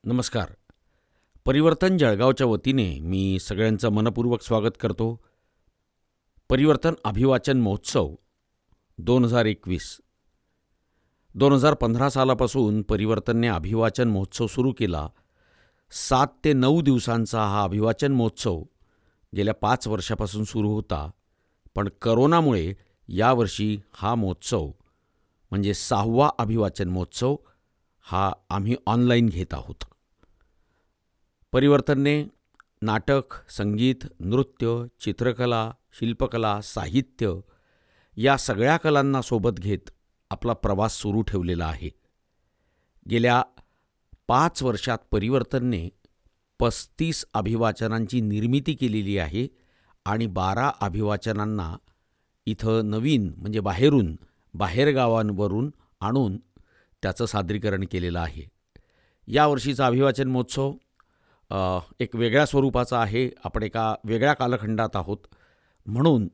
नमस्कार. परिवर्तन जळगावच्या वतीने मी सगळ्यांचं मनपूर्वक स्वागत करतो. परिवर्तन अभिवाचन महोत्सव 2021. 2015 सालापासून परिवर्तनने अभिवाचन महोत्सव सुरू केला. 7 ते 9 दिवसांचा हा अभिवाचन महोत्सव गेल्या 5 वर्षापासून सुरू होता. पण करोनामुळे यावर्षी हा महोत्सव म्हणजे 6वा अभिवाचन महोत्सव हा आम्ही ऑनलाईन घेत आहोत. परिवर्तनने नाटक, संगीत, नृत्य, चित्रकला, शिल्पकला, साहित्य या सगळ्या कलांना सोबत घेत आपला प्रवास सुरू ठेवलेला आहे. गेल्या 5 वर्षात परिवर्तनने 35 अभिवाचनांची निर्मिती केलेली आहे आणि 12 अभिवाचनांना इथं नवीन म्हणजे बाहेरगावांवरून आणून त्याचं सादरीकरण केलेलं आहे. यावर्षीचा अभिवाचन महोत्सव एक वेगळ्या स्वरूपाचा आहे. आपण एका वेगळ्या कालखंडात आहोत, म्हणून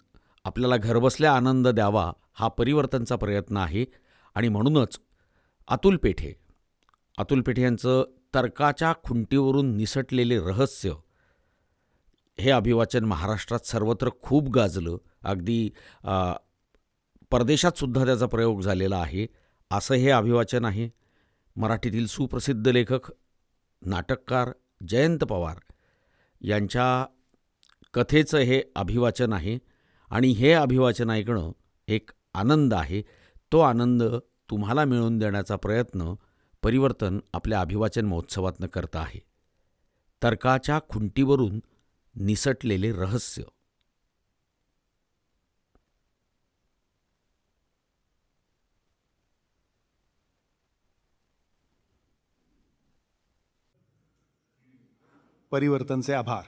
आपल्याला घरबसल्या आनंद द्यावा हा परिवर्तनचा प्रयत्न आहे. आणि म्हणूनच अतुल पेठे यांचं तर्काच्या खुंटीवरून निसटलेले रहस्य हे अभिवाचन महाराष्ट्रात सर्वत्र खूप गाजलं. अगदी परदेशातसुद्धा त्याचा प्रयोग झालेला आहे. असं हे अभिवाचन आहे. मराठीतील सुप्रसिद्ध लेखक, नाटककार जयंत पवार यांच्या कथेचं हे अभिवाचन आहे आणि हे अभिवाचन ऐकणं एक आनंद आहे. तो आनंद तुम्हाला मिळवून देण्याचा प्रयत्न परिवर्तन आपल्या अभिवाचन महोत्सवातनं करत आहे. तर्काच्या खुंटीवरून निसटलेले रहस्य. परिवर्तनचे आभार.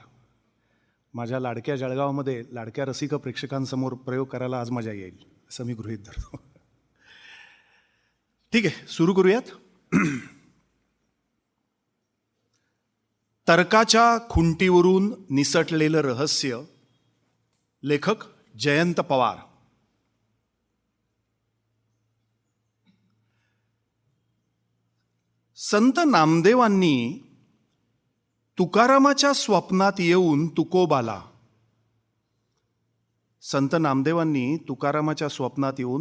माझ्या लाडक्या जळगावमध्ये लाडक्या रसिक प्रेक्षकांसमोर प्रयोग करायला आज मजा येईल असं मी गृहीत धरतो. ठीक आहे, सुरू करूयात. तर्काच्या खुंटीवरून निसटलेलं रहस्य. लेखक जयंत पवार. संत नामदेवांनी तुकारामाच्या स्वप्नात येऊन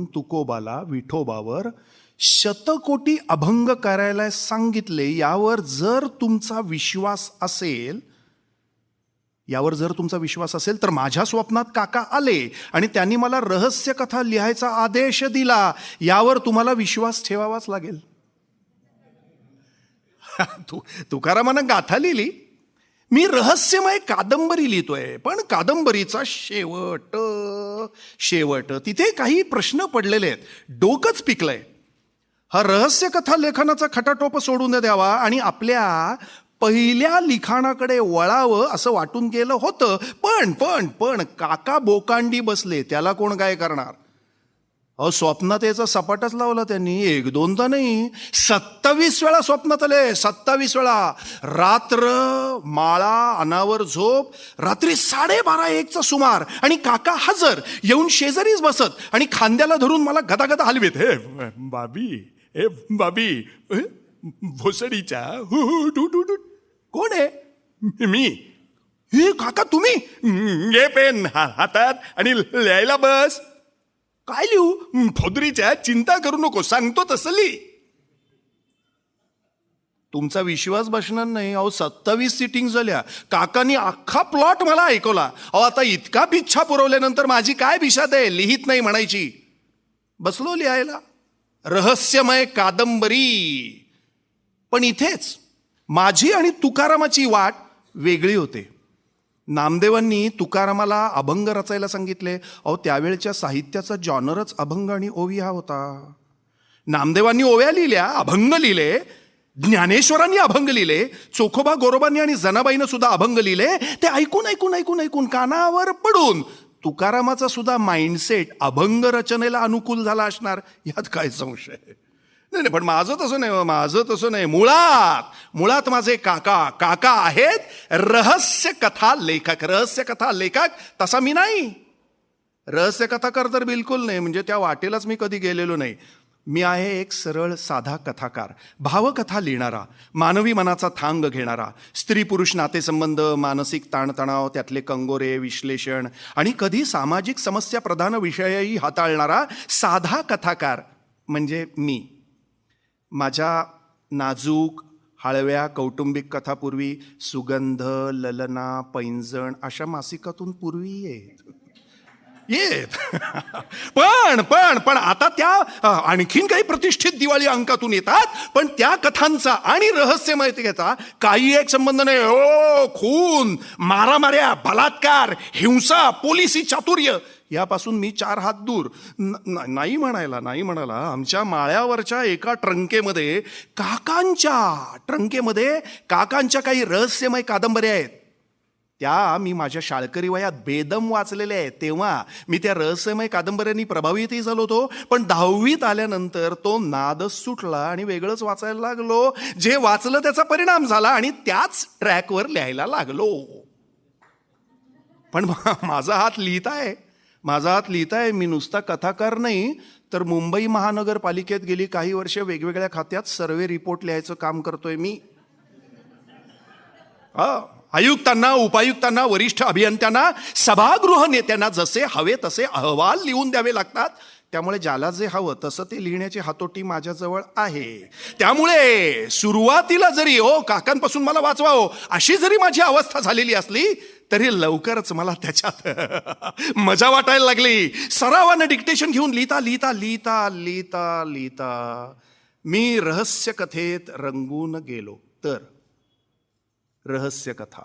तुकोबाला विठोबावर शतकोटी अभंग करायला सांगितले. यावर जर तुमचा विश्वास असेल तर माझ्या स्वप्नात काका आले आणि त्यांनी मला रहस्य कथा लिहायचा आदेश दिला. यावर तुम्हाला विश्वास ठेवावाच लागेल. तुकारामानं गाथा लिहिली, मी रहस्यमय कादंबरी लिहितोय, पण कादंबरीचा शेवट तिथे काही प्रश्न पडलेले आहेत. डोकंच पिकलंय. हा रहस्य कथा लेखनाचा खटाटोप सोडून द्यावा आणि आपल्या पहिल्या लिखाणाकडे वळावं असं वाटून गेलं होतं. पण काका बोकांडी बसले. त्याला कोण काय करणार? स्वप्नात याचा सपाटाच लावला त्यांनी. 1-2 तर नाही, 27 वेळा स्वप्नात आले. 27 वेळा. रात्र माळा, अनावर झोप. रात्री 12:30-1चा सुमार आणि काका हजर येऊन शेजारीच बसत आणि खांद्याला धरून मला गदागदा हलवीत. हे बाबी भोसडीच्या कोण आहे? मी. हे काका तुम्ही? घे पेन हातात आणि लिहायला बस. काय लिहू? फोदरीच्या. चिंता करू नको, सांगतो तसं लिही. तुमचा विश्वास बसणार नाही. 27 सिटिंग झाल्या. काकांनी अख्खा प्लॉट मला ऐकवला. आता इतका पिच्छा पुरवल्यानंतर माझी काय बिशाद आहे? लिहित नाही म्हणायची. बसलो लिहायला. रहस्यमय कादंबरी. पण इथेच माझी आणि तुकारामाची वाट वेगळी होते. नामदेवांनी तुकारामाला अभंग रचायला सांगितले. त्यावेळच्या साहित्याचा जॉनरच अभंग आणि ओवी हा होता. नामदेवांनी ओव्या लिहिल्या, अभंग लिहिले. ज्ञानेश्वरांनी अभंग लिहिले. चोखोबा गोरोबांनी आणि जनाबाईनं सुद्धा अभंग लिहिले. ते ऐकून कानावर पडून तुकारामाचा सुद्धा माइंडसेट अभंग रचनेला अनुकूल झाला असणार, यात काय संशय. नाही, पण माझं तसं नाही. मुळात माझे काका आहेत रहस्य कथा लेखक. तसा मी नाही. रहस्य कथाकार तर बिलकुल नाही. म्हणजे त्या वाटेलाच मी कधी गेलेलो नाही. मी आहे एक सरळ साधा कथाकार, भावकथा लिहिणारा, मानवी मनाचा थांग घेणारा, स्त्री पुरुष नातेसंबंध, मानसिक ताणतणाव, त्यातले कंगोरे, विश्लेषण आणि कधी सामाजिक समस्या प्रधान विषयही हाताळणारा साधा कथाकार म्हणजे मी. माझ्या नाजूक हळव्या कौटुंबिक कथापूर्वी सुगंध, ललना, पैंजण अशा मासिकातून पूर्वी येत पण पण पण आता त्या आणखीन काही प्रतिष्ठित दिवाळी अंकातून येतात, पण त्या कथांचा आणि रहस्यमयतेचा काही एक संबंध नाही. ओ खून, मारामाऱ्या, बलात्कार, हिंसा, पोलिसी चातुर्य यापासून मी 4 हात दूर. नाही म्हणायला आमच्या माळ्यावरच्या एका ट्रंकेमध्ये काकांच्या काही रहस्यमय कादंबऱ्या आहेत. त्या मी माझ्या शाळकरी वयात बेदम वाचलेल्या आहेत. तेव्हा मी त्या रहस्यमय कादंबऱ्यांनी प्रभावितही झालो होतो, पण 10वीत आल्यानंतर तो नादच सुटला आणि वेगळंच वाचायला लागलो. जे वाचलं त्याचा परिणाम झाला आणि त्याच ट्रॅकवर लिहायला लागलो. पण माझा हात लिहित आहे. मी नुसता कथाकार नाही, तर मुंबई महानगरपालिकेत गेली काही वर्ष वेगवेगळ्या खात्यात सर्वे रिपोर्ट लिहायचं काम करतोय मी. आयुक्तांना, उपायुक्तांना, वरिष्ठ अभियंत्यांना, सभागृह नेत्यांना जसे हवे तसे अहवाल लिहून द्यावे लागतात. त्यामुळे ज्याला जे हवं तसं ते लिहिण्याची हातोटी माझ्याजवळ आहे. त्यामुळे सुरुवातीला जरी काकांपासून मला वाचवावं अशी जरी माझी अवस्था झालेली असली, तरी लवकरच मला त्याच्यात मजा वाटायला लागली. सरावानं डिक्टेशन घेऊन लिहिता मी रहस्य कथेत रंगून गेलो. तर रहस्य कथा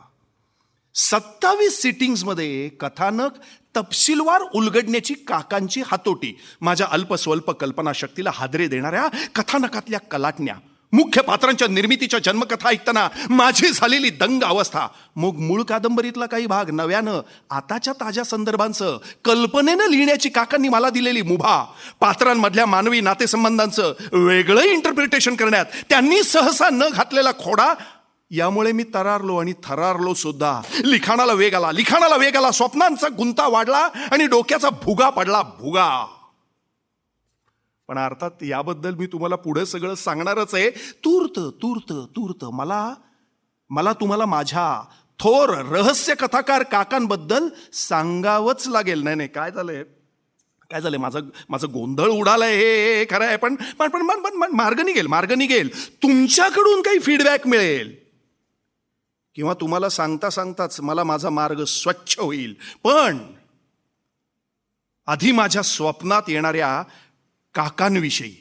27 सिटिंग्समध्ये कथानक तपशीलवार उलगडण्याची काकांची हातोटी माझ्या अल्पस्वल्प कल्पनाशक्तीला हादरे देणाऱ्या कथानकातल्या कलाटण्या, मुख्य पात्रांच्या निर्मितीच्या जन्मकथा ऐकताना माझी झालेली दंग अवस्था, मग मूळ कादंबरीतला काही भाग नव्यानं आताच्या ताज्या संदर्भांचं कल्पनेनं लिहिण्याची काकांनी मला दिलेली मुभा, पात्रांमधल्या मानवी नातेसंबंधांचं वेगळं इंटरप्रिटेशन करण्यात त्यांनी सहसा न घातलेला खोडा, यामुळे मी तरारलो आणि थरारलो सुद्धा. लिखाणाला वेग आला, स्वप्नांचा गुंता वाढला आणि डोक्याचा भुगा पडला. पण अर्थात याबद्दल मी तुम्हाला पुढे सगळं सांगणारच आहे. तूर्त मला तुम्हाला माझ्या थोर रहस्य कथाकार काकांबद्दल सांगावंच लागेल. नाही काय झालंय माझं गोंधळ उडालाय हे खरं आहे, पण मार्ग निघेल. तुमच्याकडून काही फीडबॅक मिळेल किंवा तुम्हाला सांगताच मला माझा मार्ग स्वच्छ होईल. पण आधी माझ्या स्वप्नात येणाऱ्या काकांविषयी.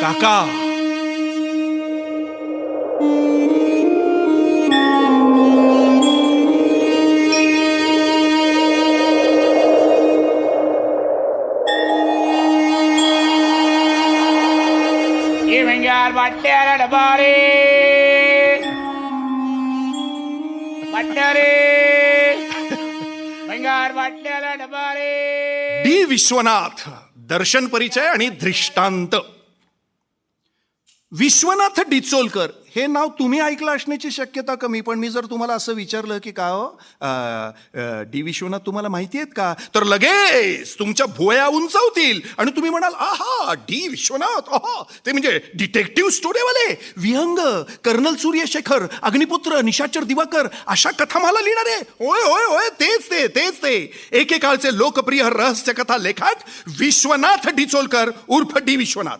काका डी विश्वनाथ. दर्शन परिचय आणि दृष्टांत. विश्वनाथ डिचोलकर हे नाव तुम्ही ऐकलं असण्याची शक्यता कमी, पण मी जर तुम्हाला असं विचारलं की डी विश्वनाथ तुम्हाला माहिती आहेत का, तर लगेच तुमच्या भुवया उंचावतील आणि तुम्ही म्हणाल आहा डी विश्वनाथ, ते म्हणजे डिटेक्टिव्ह स्टोरीवाले, विहंग, कर्नल सूर्यशेखर, अग्निपुत्र, निशाचर दिवाकर अशा कथा मला लिहिणारे. होय तेच ते एकेकाळचे लोकप्रिय रहस्य कथा लेखक विश्वनाथ डिचोलकर उर्फ डी विश्वनाथ.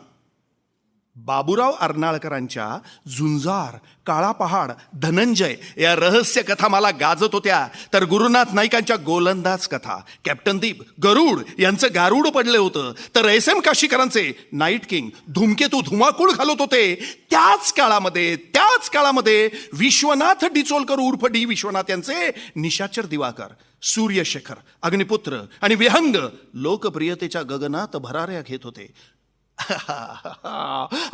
बाबूराव अर्नाळकरांच्या झुंजार, काळा पहाड, धनंजय या रहस्य कथा मला गाजत होत्या, तर गुरुनाथ नाईकांच्या गोलंदाज कथा, कॅप्टन दीप, गरुड यांचं गारुड पडले होतं, तर SM काशीकरांचे नाईट किंग, धूमकेतू धुमाकूळ घालत होते. त्याच काळामध्ये विश्वनाथ डिचोलकर उर्फ डी विश्वनाथ यांचे निशाचर दिवाकर, सूर्यशेखर, अग्निपुत्र आणि विहंग लोकप्रियतेच्या गगनात भराऱ्या घेत होते.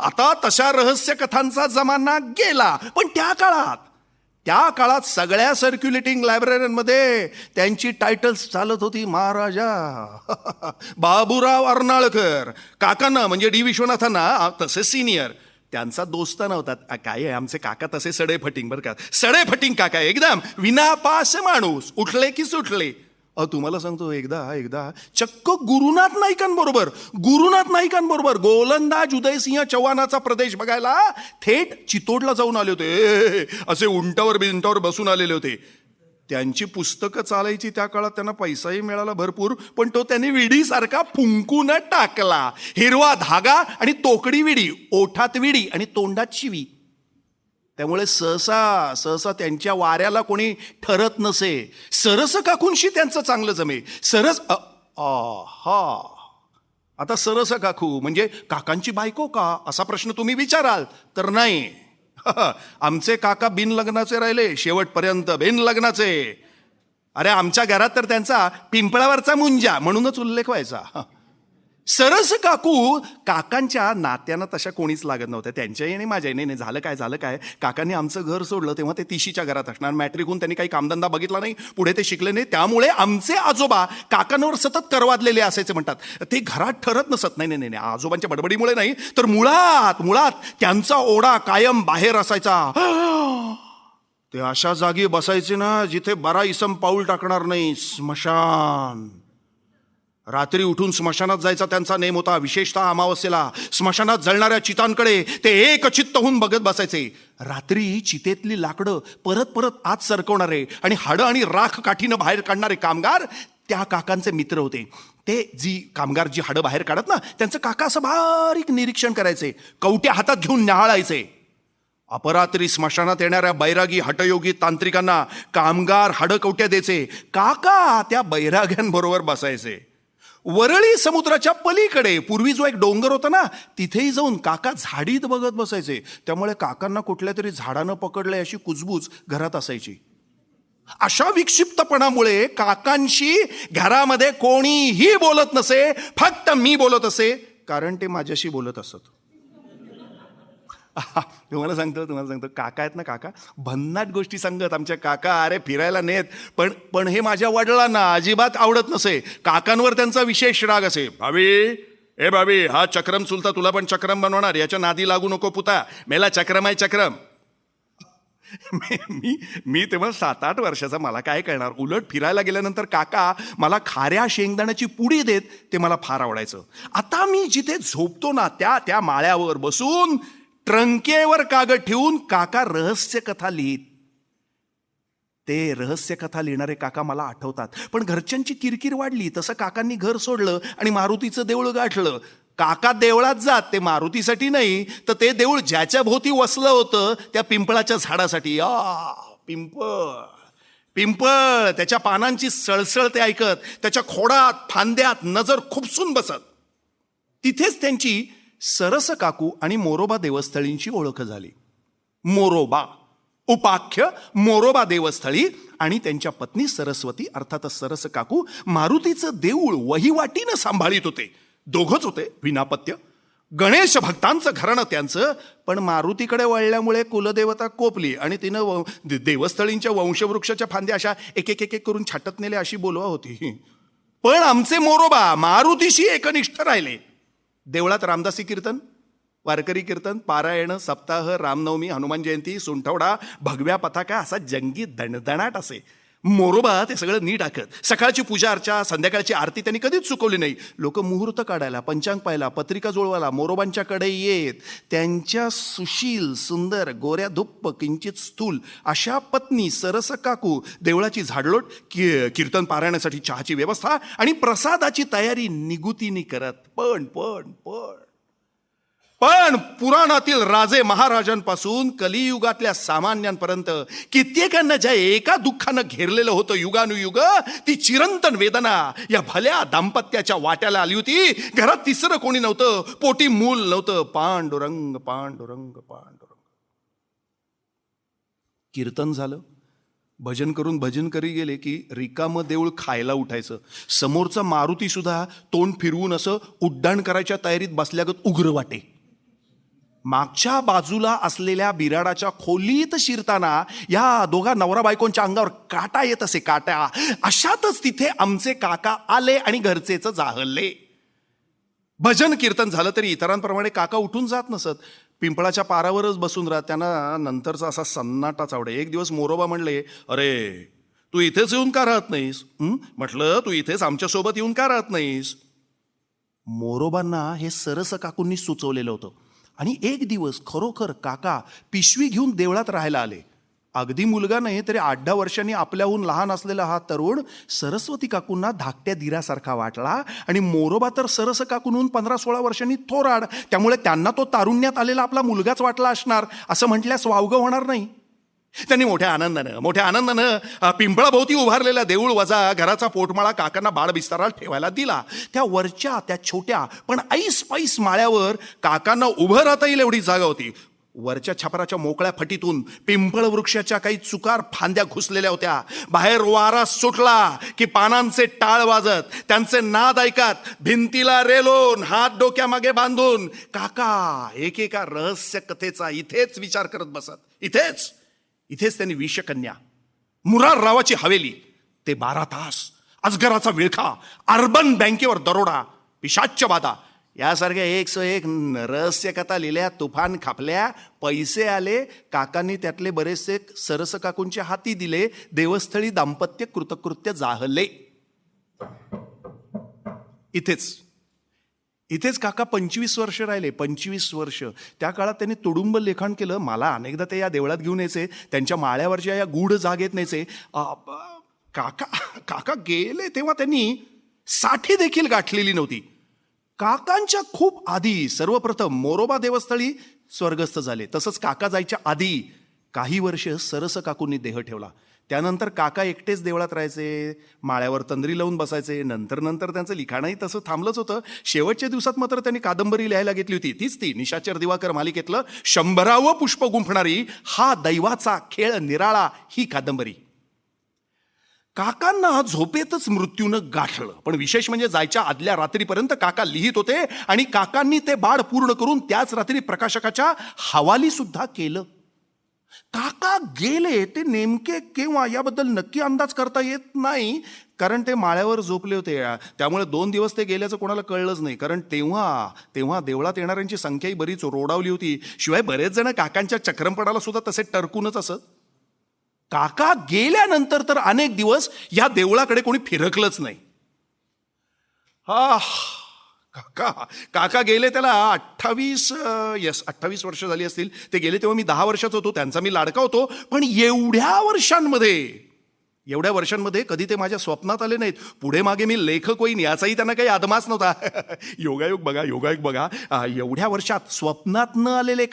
आता तशा रहस्य कथांचा जमाना गेला, पण त्या काळात सगळ्या सर्क्युलेटिंग लायब्ररीमध्ये त्यांची टायटल्स चालत होती महाराजा बाबूराव अर्नाळकर. काकांना म्हणजे डी विश्वनाथांना तसे सिनियर, त्यांचा दोस्त नव्हता. काय आहे आमचे काका तसे सडेफटिंग, बरं का, सडेफटिंग काका, एकदम विनापास माणूस, उठले की सुटले. तुम्हाला सांगतो, एकदा चक्क गुरुनाथ नाईकांबरोबर गोलंदाज उदयसिंह चव्हाणाचा प्रदेश बघायला थेट चितोडला जाऊन आले होते. असे उंटावर बसून आलेले होते. त्यांची पुस्तकं चालायची त्या काळात, त्यांना पैसाही मिळाला भरपूर, पण तो त्यांनी विडीसारखा फुंकून टाकला. हिरवा धागा आणि तोकडी विडी, ओठात विडी आणि तोंडात शिवी. त्यामुळे सहसा त्यांच्या वाऱ्याला कोणी ठरत नसे. सरस काकूंशी त्यांचं चांगलं जमे. आता सरस काकू म्हणजे काकांची बायको का, असा प्रश्न तुम्ही विचाराल तर नाही. आमचे काका बिन लग्नाचे राहिले शेवटपर्यंत, बिन लग्नाचे. अरे आमच्या घरात तर त्यांचा पिंपळावरचा मुंजा म्हणूनच उल्लेख व्हायचा. सरस काकू काकांच्या नात्यानं तशा कोणीच लागत नव्हत्या, त्यांच्याही आणि माझ्याही. नाही झालं काय, काकांनी आमचं घर सोडलं तेव्हा ते तिशीच्या घरात असणार. मॅट्रिक होऊन त्यांनी काही कामधंदा बघितला नाही, पुढे ते शिकले नाही. त्यामुळे आमचे आजोबा काकांवर सतत करवादलेले असायचे म्हणतात. ते घरात ठरत नसत. नाही, आजोबांच्या बडबडीमुळे नाही, तर मुळात त्यांचा ओढा कायम बाहेर असायचा. ते अशा जागी बसायचे ना जिथे बारा इसम पाऊल टाकणार नाही. स्मशान. रात्री उठून स्मशानात जायचा त्यांचा नेम होता. विशेषतः अमावस्येला स्मशानात जळणाऱ्या चितांकडे ते एकचित्त होऊन बघत बसायचे. रात्री चितेतली लाकडं परत आत सरकवणारे आणि हाडं आणि राख काठीनं बाहेर काढणारे कामगार त्या काकांचे मित्र होते. ते कामगार जी हाडं बाहेर काढत ना, त्यांचं काका असं बारीक निरीक्षण करायचे, कवट्या हातात घेऊन न्याहाळायचे. अपरात्री स्मशानात येणाऱ्या बैरागी हटयोगी तांत्रिकांना कामगार हाडं कवट्या द्यायचे. काका त्या बैराग्यांबरोबर बसायचे. वरळी समुद्राच्या पलीकडे पूर्वी जो एक डोंगर होता ना, तिथेही जाऊन काका झाडीत बघत बसायचे. त्यामुळे काकांना कुठल्या तरी झाडानं पकडलंय अशी कुजबूज घरात असायची. अशा विक्षिप्तपणामुळे काकांशी घरामध्ये कोणीही बोलत नसे, फक्त मी बोलत असे, कारण ते माझ्याशी बोलत असत. तुम्हाला सांगतो, काका आहेत ना, काका भन्नाट गोष्टी सांगत आमच्या काका. अरे फिरायला नेत, पण हे माझ्या वडिलांना अजिबात आवडत नसे. काकांवर त्यांचा विशेष राग असे. भाभी हा चक्रम चुलता, तुला पण चक्रम बनवणार, याच्या नादी लागू नको पुता, मेला चक्रम आहे चक्रम. मी तेव्हा 7-8 वर्षाचा, मला काय कळणार. उलट फिरायला गेल्यानंतर काका मला खाऱ्या शेंगदाण्याची पुडी देत, ते मला फार आवडायचं. आता मी जिथे झोपतो ना त्या माळ्यावर बसून ट्रंकेवर कागद ठेवून काका रहस्य कथा लिहित. ते रहस्य कथा लिहिणारे काका मला आठवतात. पण घरच्यांची किरकिर वाढली तसं काकांनी घर सोडलं आणि मारुतीचं देऊळ गाठलं. काका देवळात जात ते मारुतीसाठी नाही, तर ते देऊळ ज्याच्या भोवती वसलं होतं त्या पिंपळाच्या झाडासाठी. पिंपळ त्याच्या पानांची सळसळ ते ऐकत, त्याच्या खोडात फांद्यात नजर खुपसून बसत. तिथेच त्यांची सरस काकू आणि मोरोबा देवस्थळींची ओळख झाली. मोरोबा उपाख्य मोरोबा देवस्थळी आणि त्यांच्या पत्नी सरस्वती अर्थातच सरस काकू मारुतीचं देऊळ वहिवाटीनं सांभाळीत होते. दोघंच होते, विनापत्य. गणेश भक्तांचं घराणं त्यांचं. पण मारुतीकडे वळल्यामुळे कुलदेवता कोपली आणि तिनं देवस्थळींच्या वंशवृक्षाच्या फांद्या अशा एक करून छाटत नेल्या अशी बोलवा होती. पण आमचे मोरोबा मारुतीशी एकनिष्ठ राहिले. देवळात रामदासी कीर्तन, वारकरी कीर्तन, पारायण, सप्ताह, रामनवमी, हनुमान जयंती, सुंठवडा, भगव्या पताका असा जंगी दणदणाट असे. मोरोबा ते सगळं नीट आखत. सकाळची पूजा अर्चा, संध्याकाळची आरती त्यांनी कधीच चुकवली नाही. लोक मुहूर्त काढायला, पंचांग पाहायला, पत्रिका जुळवायला मोरोबांच्याकडे येत. त्यांच्या सुशील, सुंदर, गोऱ्या धुप्प, किंचित स्थूल अशा पत्नी सरस काकू देवळाची झाडलोट, कीर्तन पारायणासाठी चहाची व्यवस्था आणि प्रसादाची तयारी निगुतीने करत. पण पुराणातील राजे महाराजांपासून कलियुगातल्या सामान्यांपर्यंत कित्येकांना ज्या एका दुःखानं घेरलेलं होतं युगानुयुग, ती चिरंतन वेदना या भल्या दाम्पत्याच्या वाट्याला आली होती. घरात तिसरं कोणी नव्हतं, पोटी मूल नव्हतं. पांडुरंग पांडुरंग पांडुरंग. कीर्तन झालं, भजन करून भजन करी गेले की रिकामं देऊळ खायला उठायचं. समोरचा मारुती सुद्धा तोंड फिरवून असं उड्डाण करायच्या तयारीत बसल्यागत उग्र वाटे. मागच्या बाजूला असलेल्या बिराडाच्या खोलीत शिरताना या दोघा नवरा बायकोंच्या अंगावर काटा येत असे, काटा. अशातच तिथे आमचे काका आले आणि घरचेच जाहलले. भजन कीर्तन झालं तरी इतरांप्रमाणे काका उठून जात नसत. पिंपळाच्या पारावरच बसून राहत. त्यांना नंतरचा असा सन्नाटाच आवडे. एक दिवस मोरोबा म्हणले, अरे तू इथेच येऊन का राहत नाहीस? म्हटलं तू इथेच आमच्यासोबत येऊन का राहत नाहीस? मोरोबांना हे सरस काकूंनी सुचवलेलं होतं. आणि एक दिवस खरोखर काका पिशवी घेऊन देवळात राहायला आले. अगदी मुलगा नाही तरी 8-10 वर्षांनी आपल्याहून लहान असलेला हा तरुण सरस्वती काकूंना धाकट्या दिरासारखा वाटला. आणि मोरोबा तर सरस काकूंहून 15-16 वर्षांनी थोराड, त्यामुळे त्यांना तो तारुण्यात आलेला आपला मुलगाच वाटला असणार असं म्हटल्यास वावगं होणार नाही. त्यांनी मोठ्या आनंदानं पिंपळाभोवती उभारलेल्या देऊळ वजा घराचा पोटमाळा काकांना बाळ बिस्ताराला ठेवायला दिला. त्या छोट्या पण ऐस पैस माळ्यावर काकांना उभं राहता येईल एवढी जागा होती. वरच्या छपराच्या मोकळ्या फटीतून पिंपळ वृक्षाच्या काही चुकार फांद्या घुसलेल्या होत्या. बाहेर वारा सुटला की पानांचे टाळ वाजत, त्यांचे नाद ऐकत, भिंतीला रेलून हात डोक्यामागे बांधून काका एकेका रहस्य कथेचा इथेच विचार करत बसत. इथेच त्यांनी विषकन्या, मुराररावाची हवेली, ते 12 तास, अजगराचा विळखा, अर्बन बँकेवर दरोडा, पिशाच्य बाधा यासारख्या 101 रहस्य कथा लिहिल्या, तुफान खापल्या, पैसे आले. काकांनी त्यातले बरेचसे सरस काकूंच्या हाती दिले. देवस्थळी दाम्पत्य कृतकृत्य जाहले. इथेच काका 25 वर्ष राहिले. 25 वर्ष. त्या काळात त्यांनी तुडुंब लेखन केलं. मला अनेकदा ते या देवळात घेऊन यायचे, त्यांच्या माळ्यावरच्या या गूढ जागेत न्यायचे. काका गेले तेव्हा त्यांनी 60 देखील गाठलेली नव्हती. काकांच्या खूप आधी सर्वप्रथम मोरोबा देवस्थळी स्वर्गस्थ झाले. तसंच काका जायच्या आधी काही वर्ष सरस काकूंनी देह ठेवला. त्यानंतर काका एकटेच देवळात राहायचे, माळ्यावर तंद्री लावून बसायचे. नंतर त्यांचं लिखाणही तसं थांबलंच होतं. शेवटच्या दिवसात मात्र त्यांनी कादंबरी लिहायला घेतली होती. ती निशाचर दिवाकर मालिकेतलं 100वे पुष्प गुंफणारी हा दैवाचा खेळ निराळा ही कादंबरी. काकांना झोपेतच मृत्यूनं गाठलं. पण विशेष म्हणजे जायच्या आदल्या रात्रीपर्यंत काका लिहित होते आणि काकांनी ते बाळ पूर्ण करून त्याच रात्री प्रकाशकाच्या हवाली सुद्धा केलं. काका गेले ते नेमके केव्हा याबद्दल नक्की अंदाज करता येत नाही, कारण ते माळ्यावर झोपले होते. त्यामुळे 2 दिवस ते गेल्याचं कोणाला कळलंच नाही, कारण तेव्हा देवळात येणाऱ्यांची संख्याही बरीच रोडावली होती. शिवाय बरेच जण काकांच्या चक्रमपणाला सुद्धा तसे टरकूनच असत. काका गेल्यानंतर तर अनेक दिवस या देवळाकडे कोणी फिरकलंच नाही. काका गेले त्याला 28 वर्ष झाली असतील. ते गेले तेव्हा मी 10 वर्षाचा होतो. त्यांचा मी लाडका होतो. पण एवढ्या वर्षांमध्ये कधी ते माझ्या स्वप्नात आले नाहीत. पुढे मागे मी लेखक होईन याचाही त्यांना काही आदमास नव्हता. योगायोग बघा. एवढ्या वर्षात स्वप्नात न आलेले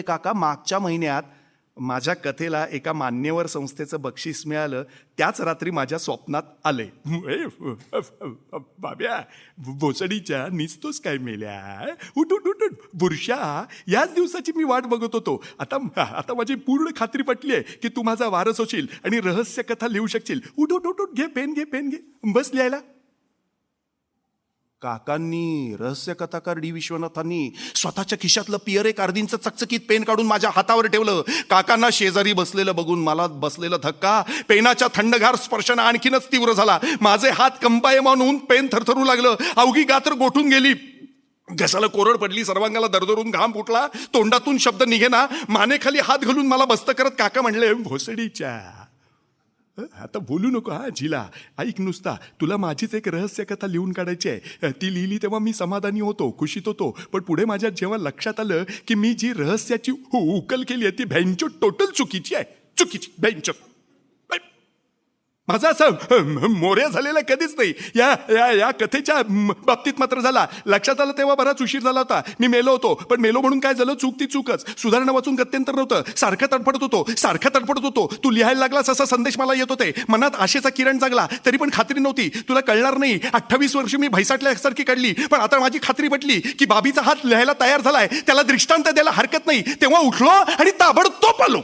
काका मागच्या महिन्यात माझ्या कथेला एका मान्यवर संस्थेचं बक्षीस मिळालं. त्याच रात्री माझ्या स्वप्नात आले. बाब्या भोसडीच्या निसतोस काय मेल्या, उठ बुरशा, याच दिवसाची मी वाट बघत होतो. आता माझी पूर्ण खात्री पटली आहे की तू माझा वारस होशील आणि रहस्य कथा लिहू शकशील. उठ घे पेन घे बस लिहायला. काकांनी, रहस्य कथाकार डी विश्वनाथांनी स्वतःच्या खिशातलं पियर एक अर्धींचं चकचकीत पेन काढून माझ्या हातावर ठेवलं. काकांना शेजारी बसलेलं बघून मला बसलेला धक्का पेनाच्या थंडगार स्पर्शानं आणखीनच तीव्र झाला. माझे हात कंपायमान होऊन पेन थरथरू लागलं. अवघी गात्र गोठून गेली. घशाला कोरड पडली. सर्वांगाला दरदरून घाम फुटला. तोंडातून शब्द निघेना. मानेखाली हात घालून मला बस्त करत काका म्हणले, भोसडीच्या आता बोलू नको हा झिला, ऐक नुसता. तुला माझीच एक रहस्य कथा लिहून काढायची आहे. ती लिहिली तेव्हा मी समाधानी होतो, खुशीत होतो. पण पुढे माझ्या जेव्हा लक्षात आलं की मी जी रहस्याची उकल केली आहे ती भ्यांचो टोटल चुकीची भ्यांचो. माझा असं मोर्या झालेला कधीच नाही. या कथेच्या बाबतीत मात्र झाला. लक्षात आलं तेव्हा बराच उशीर झाला होता. मी मेलो होतो. पण मेलो म्हणून काय झालं, चूक ती चूकच. सुधारणा वाचून गत्यंतर नव्हतं. सारखं तडफडत होतो. तू लिहायला लागलास असा संदेश मला येत होते. मनात आशेचा किरण जागला. तरी पण खात्री नव्हती. तुला कळणार नाही, 28 वर्ष मी भैसाटल्यासारखी काढली. पण आता माझी खात्री पटली की बाबीचा हात लिहायला तयार झालाय. त्याला दृष्टांत द्यायला हरकत नाही. तेव्हा उठलो आणि ताबडतोब आलो.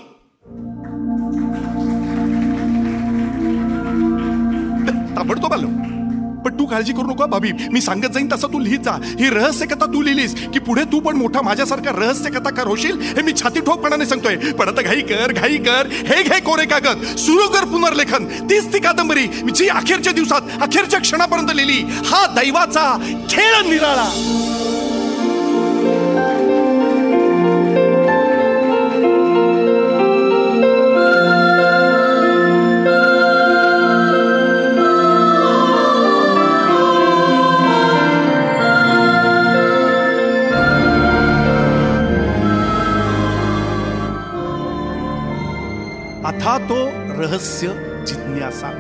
पण तू काळजी करू नको भाभी. मी सांगत जाईन तसं तू लिहित जा. ही रहस्य कथा तू लिहिलीस की पुढे तू पण मोठा माझ्यासारखा रहस्य कथाकार होशील हे मी छाती ठोकपणाने सांगतोय. पण आता घाई कर. हे घे कोरे कागद. सुरू कर पुनर्लेखन. तीच ती कादंबरी जी अखेरच्या दिवसात, अखेरच्या क्षणापर्यंत लिहिली. हा दैवाचा खेळ निराळा. हा तो रहस्य जिज्ञासा.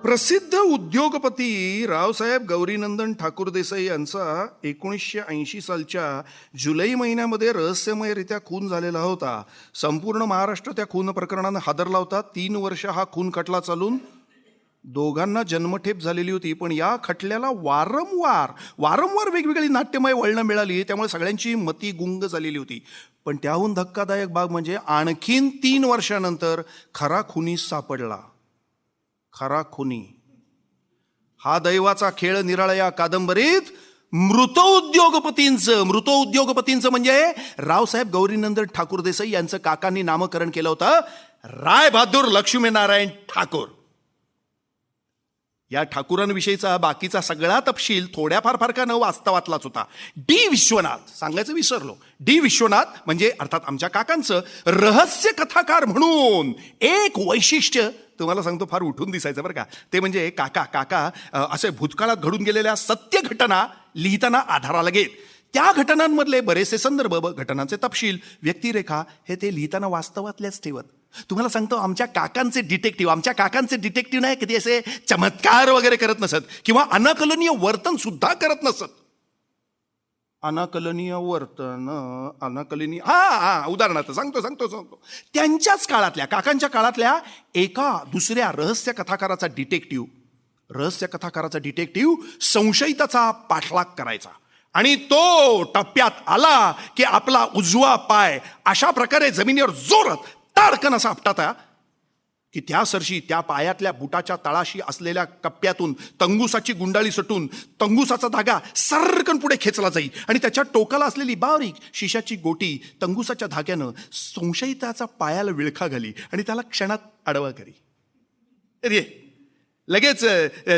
प्रसिद्ध उद्योगपती रावसाहेब गौरीनंदन ठाकूर देसाई यांचा 1980 सालच्या जुलै महिन्यामध्ये रहस्यमयरित्या खून झालेला होता. संपूर्ण महाराष्ट्र त्या खून प्रकरणानं हादरला होता. 3 वर्ष हा खून खटला चालून दोघांना जन्मठेप झालेली होती. पण या खटल्याला वारंवार वेगवेगळी नाट्यमय वळणं मिळाली, त्यामुळे सगळ्यांची मती गुंग झालेली होती. पण त्याहून धक्कादायक बाब म्हणजे आणखीन 3 वर्षानंतर खरा खुनी सापडला. खरा खुनी. हा दैवाचा खेळ निराळा या कादंबरीत मृत उद्योगपतींचं म्हणजे रावसाहेब गौरीनंदन ठाकूर देसाई यांचं काकांनी नामकरण केलं होतं राय बहादूर लक्ष्मीनारायण ठाकूर. या ठाकूरांविषयीचा बाकीचा सगळा तपशील थोड्याफार फरकानं वास्तवातलाच होता. डी विश्वनाथ सांगायचं विसरलो. डी विश्वनाथ म्हणजे अर्थात आमच्या काकांचं रहस्य कथाकार म्हणून एक वैशिष्ट्य तुम्हाला सांगतो, फार उठून दिसायचं बरं का. ते म्हणजे काका असे भूतकाळात घडून गेलेल्या सत्य घटना लिहिताना आधाराला घेत. त्या घटनांमधले बरेचसे संदर्भ, घटनांचे तपशील, व्यक्तिरेखा हे ते लिहिताना वास्तवातल्याच ठेवत. तुम्हाला सांगतो, आमच्या काकांचे डिटेक्टिव्ह नाही कधी असे चमत्कार वगैरे करत नसत किंवा अनाकलनीय वर्तन सुद्धा करत नसत. उदाहरणार्थ सांगतो त्यांच्याच काळातल्या, काकांच्या काळातल्या एका दुसऱ्या रहस्य कथाकाराचा डिटेक्टिव्ह संशयिताचा पाठलाग करायचा आणि तो टप्प्यात आला की आपला उजवा पाय अशा प्रकारे जमिनीवर जोरात ताडकन असा आपटाता की त्या सरशी त्या पायातल्या बुटाच्या तळाशी असलेल्या कप्प्यातून तंगुसाची गुंडाळी सटून तंगुसाचा धागा सर्रकन पुढे खेचला जाईल आणि त्याच्या टोकाला असलेली बारीक शिशाची गोटी तंगुसाच्या धाग्यानं संशयिताचा पायाला विळखा घाली आणि त्याला क्षणात आडवा करी. अरे लगेच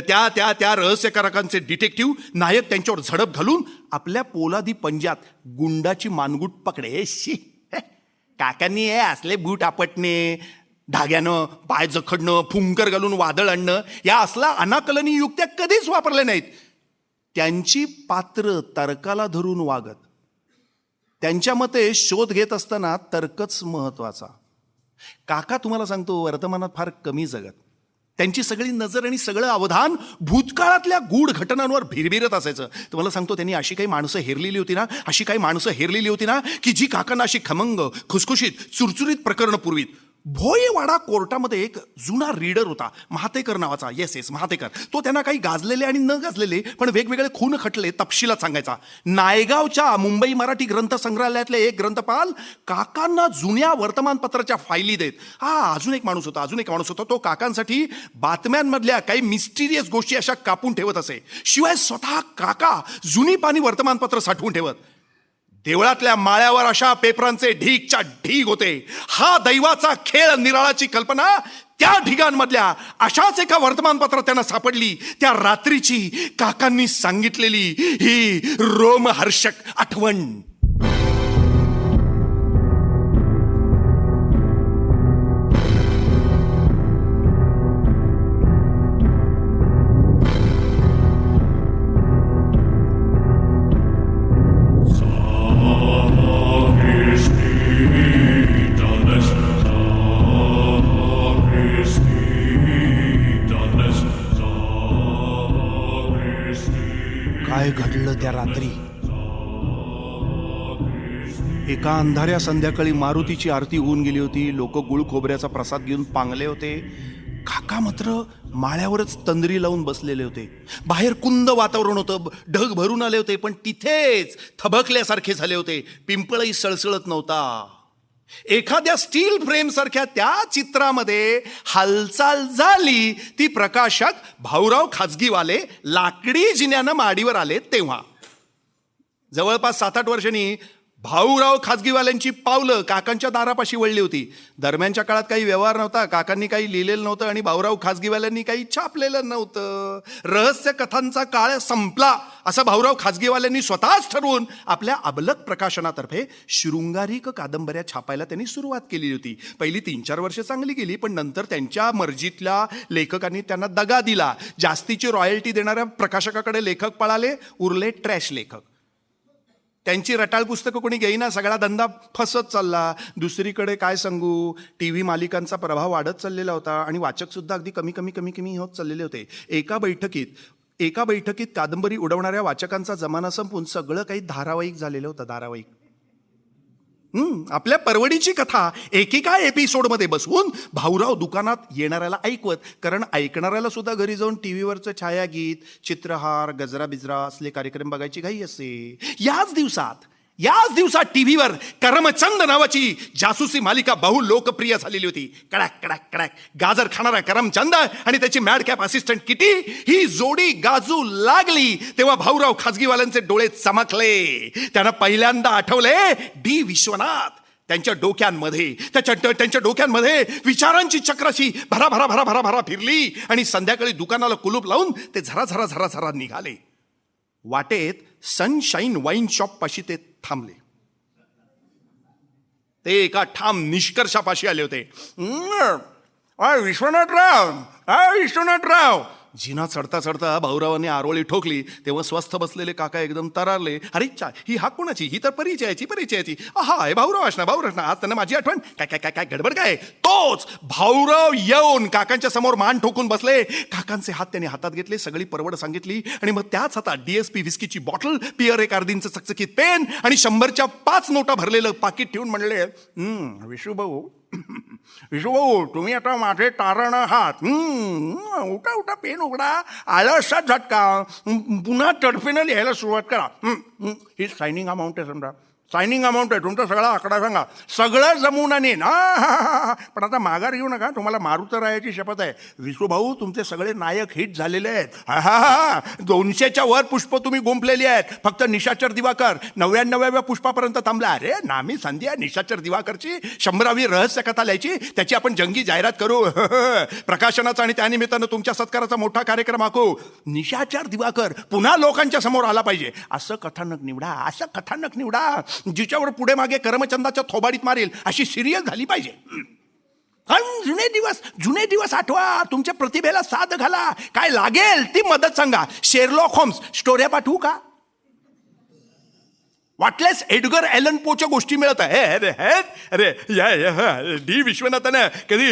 त्या रहस्यकारकांचे डिटेक्टिव्ह नायक त्यांच्यावर झडप घालून आपल्या पोलादी पंजात गुंडाची मानगूट पकडे. काकांनी हे असले बूट आपटणे, धाग्यानं पाय जखडणं, फुंकर घालून वादळ आणणं या असला अनाकलनीय युक्त्या कधीच वापरल्या नाहीत. त्यांची पात्र तर्काला धरून वागत. त्यांच्या मते शोध घेत असताना तर्कच महत्वाचा. काका तुम्हाला सांगतो वर्तमानात फार कमी जगत. त्यांची सगळी नजर आणि सगळं अवधान भूतकाळातल्या गूढ घटनांवर भिरभिरत असायचं. तुम्हाला सांगतो, त्यांनी अशी काही माणसं हेरलेली होती ना की जी काकांना अशी खमंग, खुसखुशीत, चुरचुरीत प्रकरणं पुरवीत. भोयवाडा कोर्टामध्ये एक जुना रीडर होता, महातेकर नावाचा. येस महातेकर. तो त्यांना काही गाजलेले आणि न गाजलेले पण वेगवेगळे खून खटले तपशिलात सांगायचा. नायगावच्या मुंबई मराठी ग्रंथ संग्रहालयातले एक ग्रंथपाल काकांना जुन्या वर्तमानपत्राच्या फायली देत. अजून एक माणूस होता. तो काकांसाठी बातम्यांमधल्या काही मिस्टिरियस गोष्टी अशा कापून ठेवत असे. शिवाय स्वतः काका जुनी पानी वर्तमानपत्र साठवून ठेवत. देवळातल्या माळ्यावर अशा पेपरांचे ढीगच्या ढीग होते. हा दैवाचा खेळ निराळाची कल्पना त्या ढिगांमधल्या अशाच एका वर्तमानपत्रात त्यांना सापडली. त्या रात्रीची काकांनी सांगितलेली ही रोमहर्षक आठवण. काय घडलं त्या रात्री? एका अंधाऱ्या संध्याकाळी मारुतीची आरती होऊन गेली होती. लोक गुळ खोबऱ्याचा प्रसाद घेऊन पांगले होते. काका मात्र माळ्यावरच तंद्री लावून बसलेले होते. बाहेर कुंद वातावरण होतं. ढग भरून आले होते, पण तिथेच थबकल्यासारखे झाले होते. पिंपळही सळसळत नव्हता. एखाद्या स्टील फ्रेम सारख्या त्या चित्रामध्ये हालचाल झाली ती प्रकाशक भाऊराव खाजगीवाले लाकडी जिन्यानं माडीवर आले तेव्हा. जवळपास 7-8 वर्षांनी भाऊराव खाजगीवाल्यांची पावलं काकांच्या दारापाशी वळली होती. दरम्यानच्या काळात काही व्यवहार नव्हता. काकांनी काही लिहिलेलं नव्हतं आणि भाऊराव खाजगीवाल्यांनी काही छापलेलं नव्हतं. रहस्य कथांचा काळ संपला असं भाऊराव खाजगीवाल्यांनी स्वतःच ठरवून आपल्या अबलक प्रकाशनातर्फे शृंगारिक कादंबऱ्या छापायला त्यांनी सुरुवात केली होती. पहिली 3-4 वर्ष चांगली गेली, पण नंतर त्यांच्या मर्जीतल्या लेखकांनी त्यांना दगा दिला. जास्तीची रॉयल्टी देणाऱ्या प्रकाशकाकडे लेखक पळाले, उरले ट्रॅश लेखक. त्यांची रटाळ पुस्तकं कोणी घेईना, सगळा धंदा फसत चालला. दुसरीकडे काय सांगू, टी व्ही मालिकांचा प्रभाव वाढत चाललेला होता आणि वाचकसुद्धा अगदी कमी कमी कमी कमी होत चाललेले होते. एका बैठकीत कादंबरी उडवणाऱ्या वाचकांचा जमाना संपून सगळं काही धारावाहिक झालेलं होतं. धारावाहिक आपल्या परवडीची कथा एकेका एपिसोडमध्ये बसवून भाऊराव दुकानात येणाऱ्याला ऐकवत, कारण ऐकणाऱ्याला सुद्धा घरी जाऊन टी व्हीवरचं छायागीत, चित्रहार, गजरा बिजरा असले कार्यक्रम बघायची घाई असते. याच दिवसात टीव्हीवर करमचंद नावाची जासूसी मालिका बहु लोकप्रिय झालेली होती. कडॅक कडॅक कडॅक गाजर खाणारा करमचंद आणि त्याची मॅडकॅप असिस्टंट किटी ही जोडी गाजू लागली तेव्हा भाऊराव खाजगीवाल्यांचे डोळे चमकले. त्यांना पहिल्यांदा आठवले डी विश्वनाथ. त्यांच्या डोक्यांमध्ये विचारांची चक्रशी भरा भरा भरा भरा भरा फिरली आणि संध्याकाळी दुकानाला कुलूप लावून ते झरा झरा झरा झरा निघाले. वाटेत सनशाईन वाईन शॉप पाशी ते थांबले. ते एका ठाम निष्कर्षापाशी आले होते. विश्वनाथराव जिना चढता चढता भाऊरावांनी आरोळी ठोकली तेव्हा स्वस्थ बसलेले काका एकदम तरारले. अरे चा, ही हा कोणाची? ही तर परिचयाची. हा हे भाऊराव असणार. आज त्यांना माझी आठवण. काय गडबड काय? तोच भाऊराव येऊन काकांच्या समोर मान ठोकून बसले. काकांचे हात त्यांनी हातात घेतले, सगळी परवड सांगितली आणि मग त्याच हातात DSP विस्कीची बॉटल, पिअर एक अर्धींचं चकचकीत पेन आणि 100च्या 5 नोटा भरलेलं पाकिट ठेवून म्हणले, विशुभाऊ तुम्ही आता माझे तारण आहात. उठा पेन उघडा, आला असा झटका, पुन्हा तडफेनं लिहायला सुरुवात करा. ही सायनिंग अमाऊंट आहे, समजा सायनिंग अमाऊंट आहे. तुमचा सगळा आकडा सांगा, सगळं जमून आणीन. पण आता माघार घेऊ नका, तुम्हाला मारुतरायाची शपथ आहे. विशुभाऊ तुमचे सगळे नायक हिट झालेले आहेत. 200च्या वर पुष्प तुम्ही गुंफलेली आहेत. फक्त निशाचर दिवाकर 99व्या पुष्पापर्यंत थांबला. अरे नामी संधी आहे निशाचर दिवाकरची. 100वी रहस्य कथा लिहायची, त्याची आपण जंगी जाहिरात करू. प्रकाशनाचा आणि त्यानिमित्तानं तुमच्या सत्काराचा मोठा कार्यक्रम आखू. निशाचर दिवाकर पुन्हा लोकांच्या समोर आला पाहिजे. असं कथानक निवडा जिच्यावर पुढे मागे करमचंदाच्या थोबाडीत मारेल अशी सिरियल झाली पाहिजे. जुने दिवस आठवा, तुमच्या प्रतिभेला साथ घाला, काय लागेल ती मदत सांगा. शेरलॉक होम्स स्टोऱ्या पाठवू का? वाटल्यास एडगर ॲलन पोच्या गोष्टी मिळत आहे. अरे डी विश्वनाथानं कधी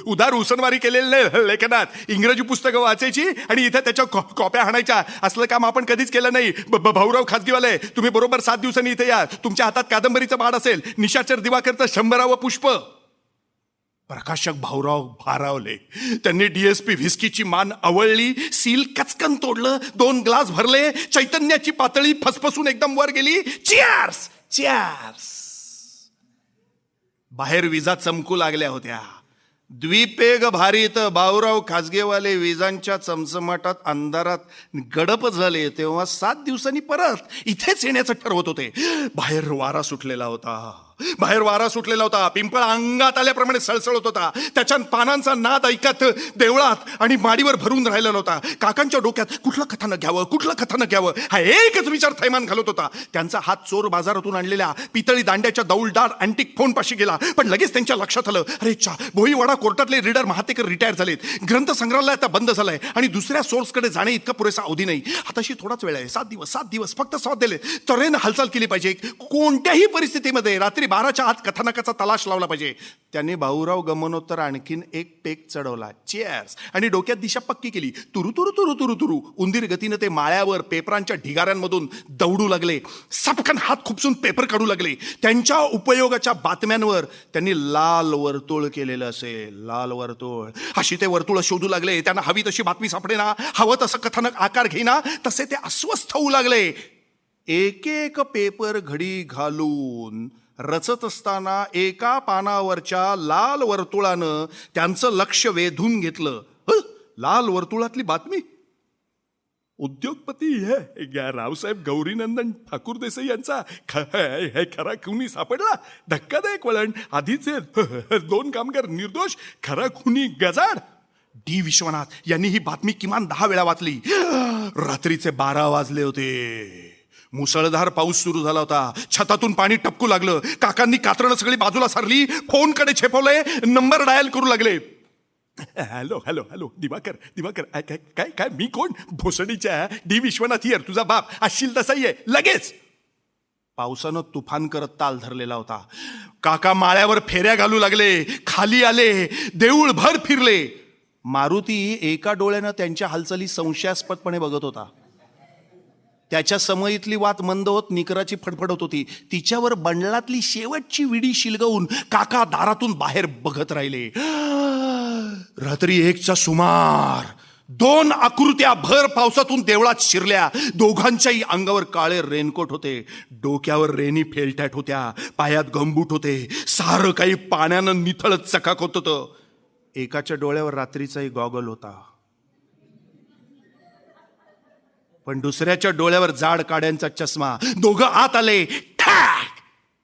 उदार उसनवारी केलेल्या लेखनात इंग्रजी पुस्तकं वाचायची आणि इथे त्याच्या कॉप्या हाणायच्या, असलं काम आपण कधीच केलं नाही. भाऊराव खाजगीवाले, तुम्ही बरोबर 7 दिवसांनी इथे या. तुमच्या हातात कादंबरीचं बाड असेल, निशाचर दिवाकरचं 100वं पुष्प. प्रकाशक भाऊराव भारावले. त्यांनी DSP व्हिस्कीची मान आवळली, सील कचकन तोडलं, 2 ग्लास भरले. चैतन्याची पातळी फसफसून एकदम वर गेली. चिअर्स. बाहेर विजा चमकू लागल्या होत्या. द्वीपेग भारीत भाऊराव खाजगेवाले विजांच्या चमचमाटात अंधारात गडप झाले तेव्हा 7 दिवसांनी परत इथेच येण्याचं ठरवत होते. बाहेर वारा सुटलेला होता. पिंपळ अंगात आल्याप्रमाणे सळसळत होता. त्याच्या पानांचा नाद ऐकत देवळात आणि माडीवर भरून राहिलेला होता. काकांच्या डोक्यात कुठलं कथानक घ्यावं हा एकच विचार थैमान घालत होता. त्यांचा हात चोर बाजारातून आणलेल्या पितळी दांड्याच्या दौलदार अँटिक फोन पाशी गेला. पण लगेच त्यांच्या लक्षात आलं, अरे भोईवाडा कोर्टातले रीडर महातेकर रिटायर झालेत. ग्रंथ संग्रहालय आता बंद झालाय आणि दुसऱ्या सोर्सकडे जाणे इतका पुरेसा अवधी नाही. आताशी थोडाच वेळ आहे. 7 दिवस फक्त 7 दिले. तऱ्हेनं हालचाल केली पाहिजे. कोणत्याही परिस्थितीमध्ये रात्री 12च्या आत कथानकाचा तलाश लावला पाहिजे. त्याने भाऊराव गमनोत्तर आणखीन एक पेक चढवला. चेअर्स. आणि डोक्यात दिशा पक्की केली. तुरु तुरु तुरु तुरु तुरु उंदीर गतीनं ते माळ्यावर पेपरांच्या ढिगाऱ्यांमधून दौडू लागले. सपकन हात खुपसून पेपर काढू लागले. त्यांच्या उपयोगाच्या बातम्यांवर त्यांनी लाल वर्तुळ केलेलं असेल. लाल वर्तुळ. अशी ते वर्तुळ शोधू लागले. त्यांना हवी तशी बातमी सापडेना, हवं तसं कथानक आकार घेईना, तसे ते अस्वस्थ होऊ लागले. एक पेपर घडी घालून रचत असताना एका पानावरच्या लाल वर्तुळानं त्यांचं लक्ष वेधून घेतलं. लाल वर्तुळातली बातमी. उद्योगपती रावसाहेब गौरीनंदन ठाकूर देसाई यांचा खरा खुनी सापडला. धक्कादायक वळण. आधीचे 2 कामगार निर्दोष, खरा खुनी गजाड. डी विश्वनाथ यांनी ही बातमी किमान 10 वेळा वाचली. रात्रीचे 12 वाजले होते. मुसळधार पाऊस सुरू झाला होता. छतातून पाणी टपकू लागलं. काकांनी कातरणं सगळी बाजूला सारली. फोनकडे छेपवले. नंबर डायल करू लागले. हॅलो दिवाकर काय मी कोण? भोसडीच्या डी विश्वनाथ हियर. तुझा बाप असशील तसाही आहे. लगेच पावसानं तुफान करत ताल धरलेला होता. काका माळ्यावर फेऱ्या घालू लागले, खाली आले, देऊळभर फिरले. मारुती एका डोळ्यानं त्यांच्या हालचाली संशयास्पदपणे बघत होता. त्याच्या समयीतली वात मंद होत निकराची फडफडत होती. तिच्यावर बंडलातली शेवटची विडी शिलगवून काका दारातून बाहेर बघत राहिले. रात्री 1चा सुमार 2 आकृत्या भर पावसातून देवळात शिरल्या. दोघांच्याही अंगावर काळे रेनकोट होते, डोक्यावर रेनी फेलटॅट होत्या, पायात गंबूट होते. सारं काही पाण्यानं निथळत चकाक होत होतं. एकाच्या डोळ्यावर रात्रीचाही गॉगल होता, पण दुसऱ्याच्या डोळ्यावर जाड काड्यांचा चष्मा. दोघं आत आले. ठॅक!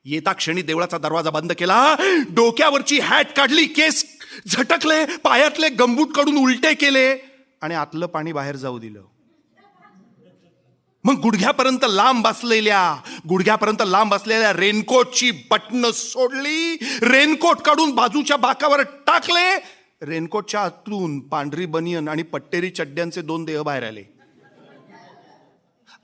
येता क्षणी देवळाचा दरवाजा बंद केला. डोक्यावरची हॅट काढली, केस झटकले, पायातले गंबूट काढून उलटे केले आणि आतलं पाणी बाहेर जाऊ दिलं. मग गुडघ्यापर्यंत लांब असलेल्या रेनकोटची बटणं सोडली, रेनकोट काढून बाजूच्या बाकावर टाकले. रेनकोटच्या आतून पांढरी बनियन आणि पट्टेरी चड्ड्यांचे 2 देह बाहेर आले.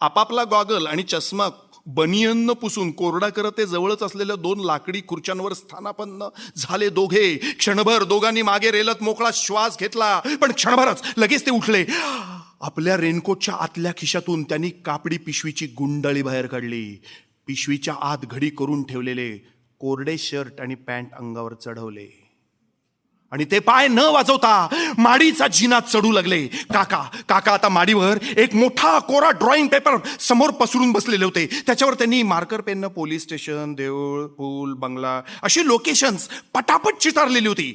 आपापला गॉगल आणि चष्मा बनियननं पुसून कोरडा करत ते जवळच असलेल्या 2 लाकडी खुर्च्यांवर स्थानापन्न झाले. दोघे क्षणभर दोघांनी मागे रेलत मोकळा श्वास घेतला, पण क्षणभरच लगेच ते उठले. आपल्या रेनकोटच्या आतल्या खिशातून त्यांनी कापडी पिशवीची गुंडळी बाहेर काढली. पिशवीच्या आत घडी करून ठेवलेले कोरडे शर्ट आणि पॅन्ट अंगावर चढवले आणि ते पाय न वाजवता माडीचा जिना चढू लागले. काका आता माडीवर एक मोठा कोरा ड्रॉइंग पेपर समोर पसरून बसलेले होते. त्याच्यावर त्यांनी मार्कर पेननं पोलीस स्टेशन, देऊळ, पूल, बंगला अशी लोकेशन्स पटापट चितारलेली होती.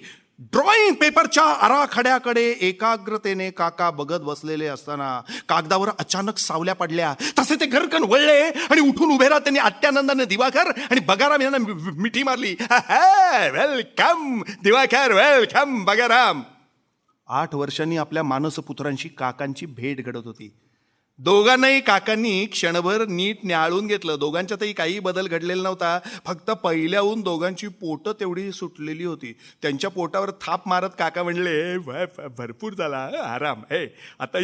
ड्रॉइंग पेपरच्या आराखड्याकडे एकाग्रतेने काका बघत बसलेले असताना कागदावर अचानक सावल्या पडल्या. तसे ते घरकन वळले आणि उठून उभे राहत त्यांनी आत्यानंदाने दिवाकर आणि बगाराम यांना मिठी मारली. Welcome Diwakar, welcome Bagaram. 8 वर्षांनी आपल्या मानसपुत्रांशी काकांची भेट घडत होती. दोघांनाही काकांनी क्षणभर नीट न्याहाळून घेतलं. दोघांच्यातही काही बदल घडलेला नव्हता. फक्त पहिल्याहून दोघांची पोटं तेवढी सुटलेली होती. त्यांच्या पोटावर थाप मारत काका म्हणले, भरपूर झाला आराम. आता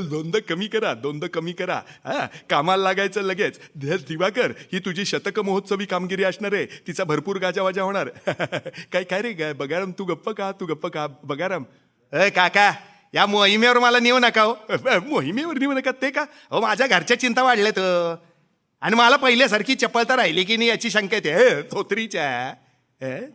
2 कमी करा. कामाला लागायचं लगेच. दिवाकर, ही तुझी शतक महोत्सवी कामगिरी असणार आहे. तिचा भरपूर गाजावाजा होणार. काय रे बगाराम, तू गप्प का बगाराम? काका, या मोहिमेवर मला नेऊ नका हो. मोहिमेवर नेऊ नका ते का? हो, माझ्या घरच्या चिंता वाढल्यात आणि मला पहिल्यासारखी चपळता राहिली की नाही याची शंका येते. थोत्रीच्या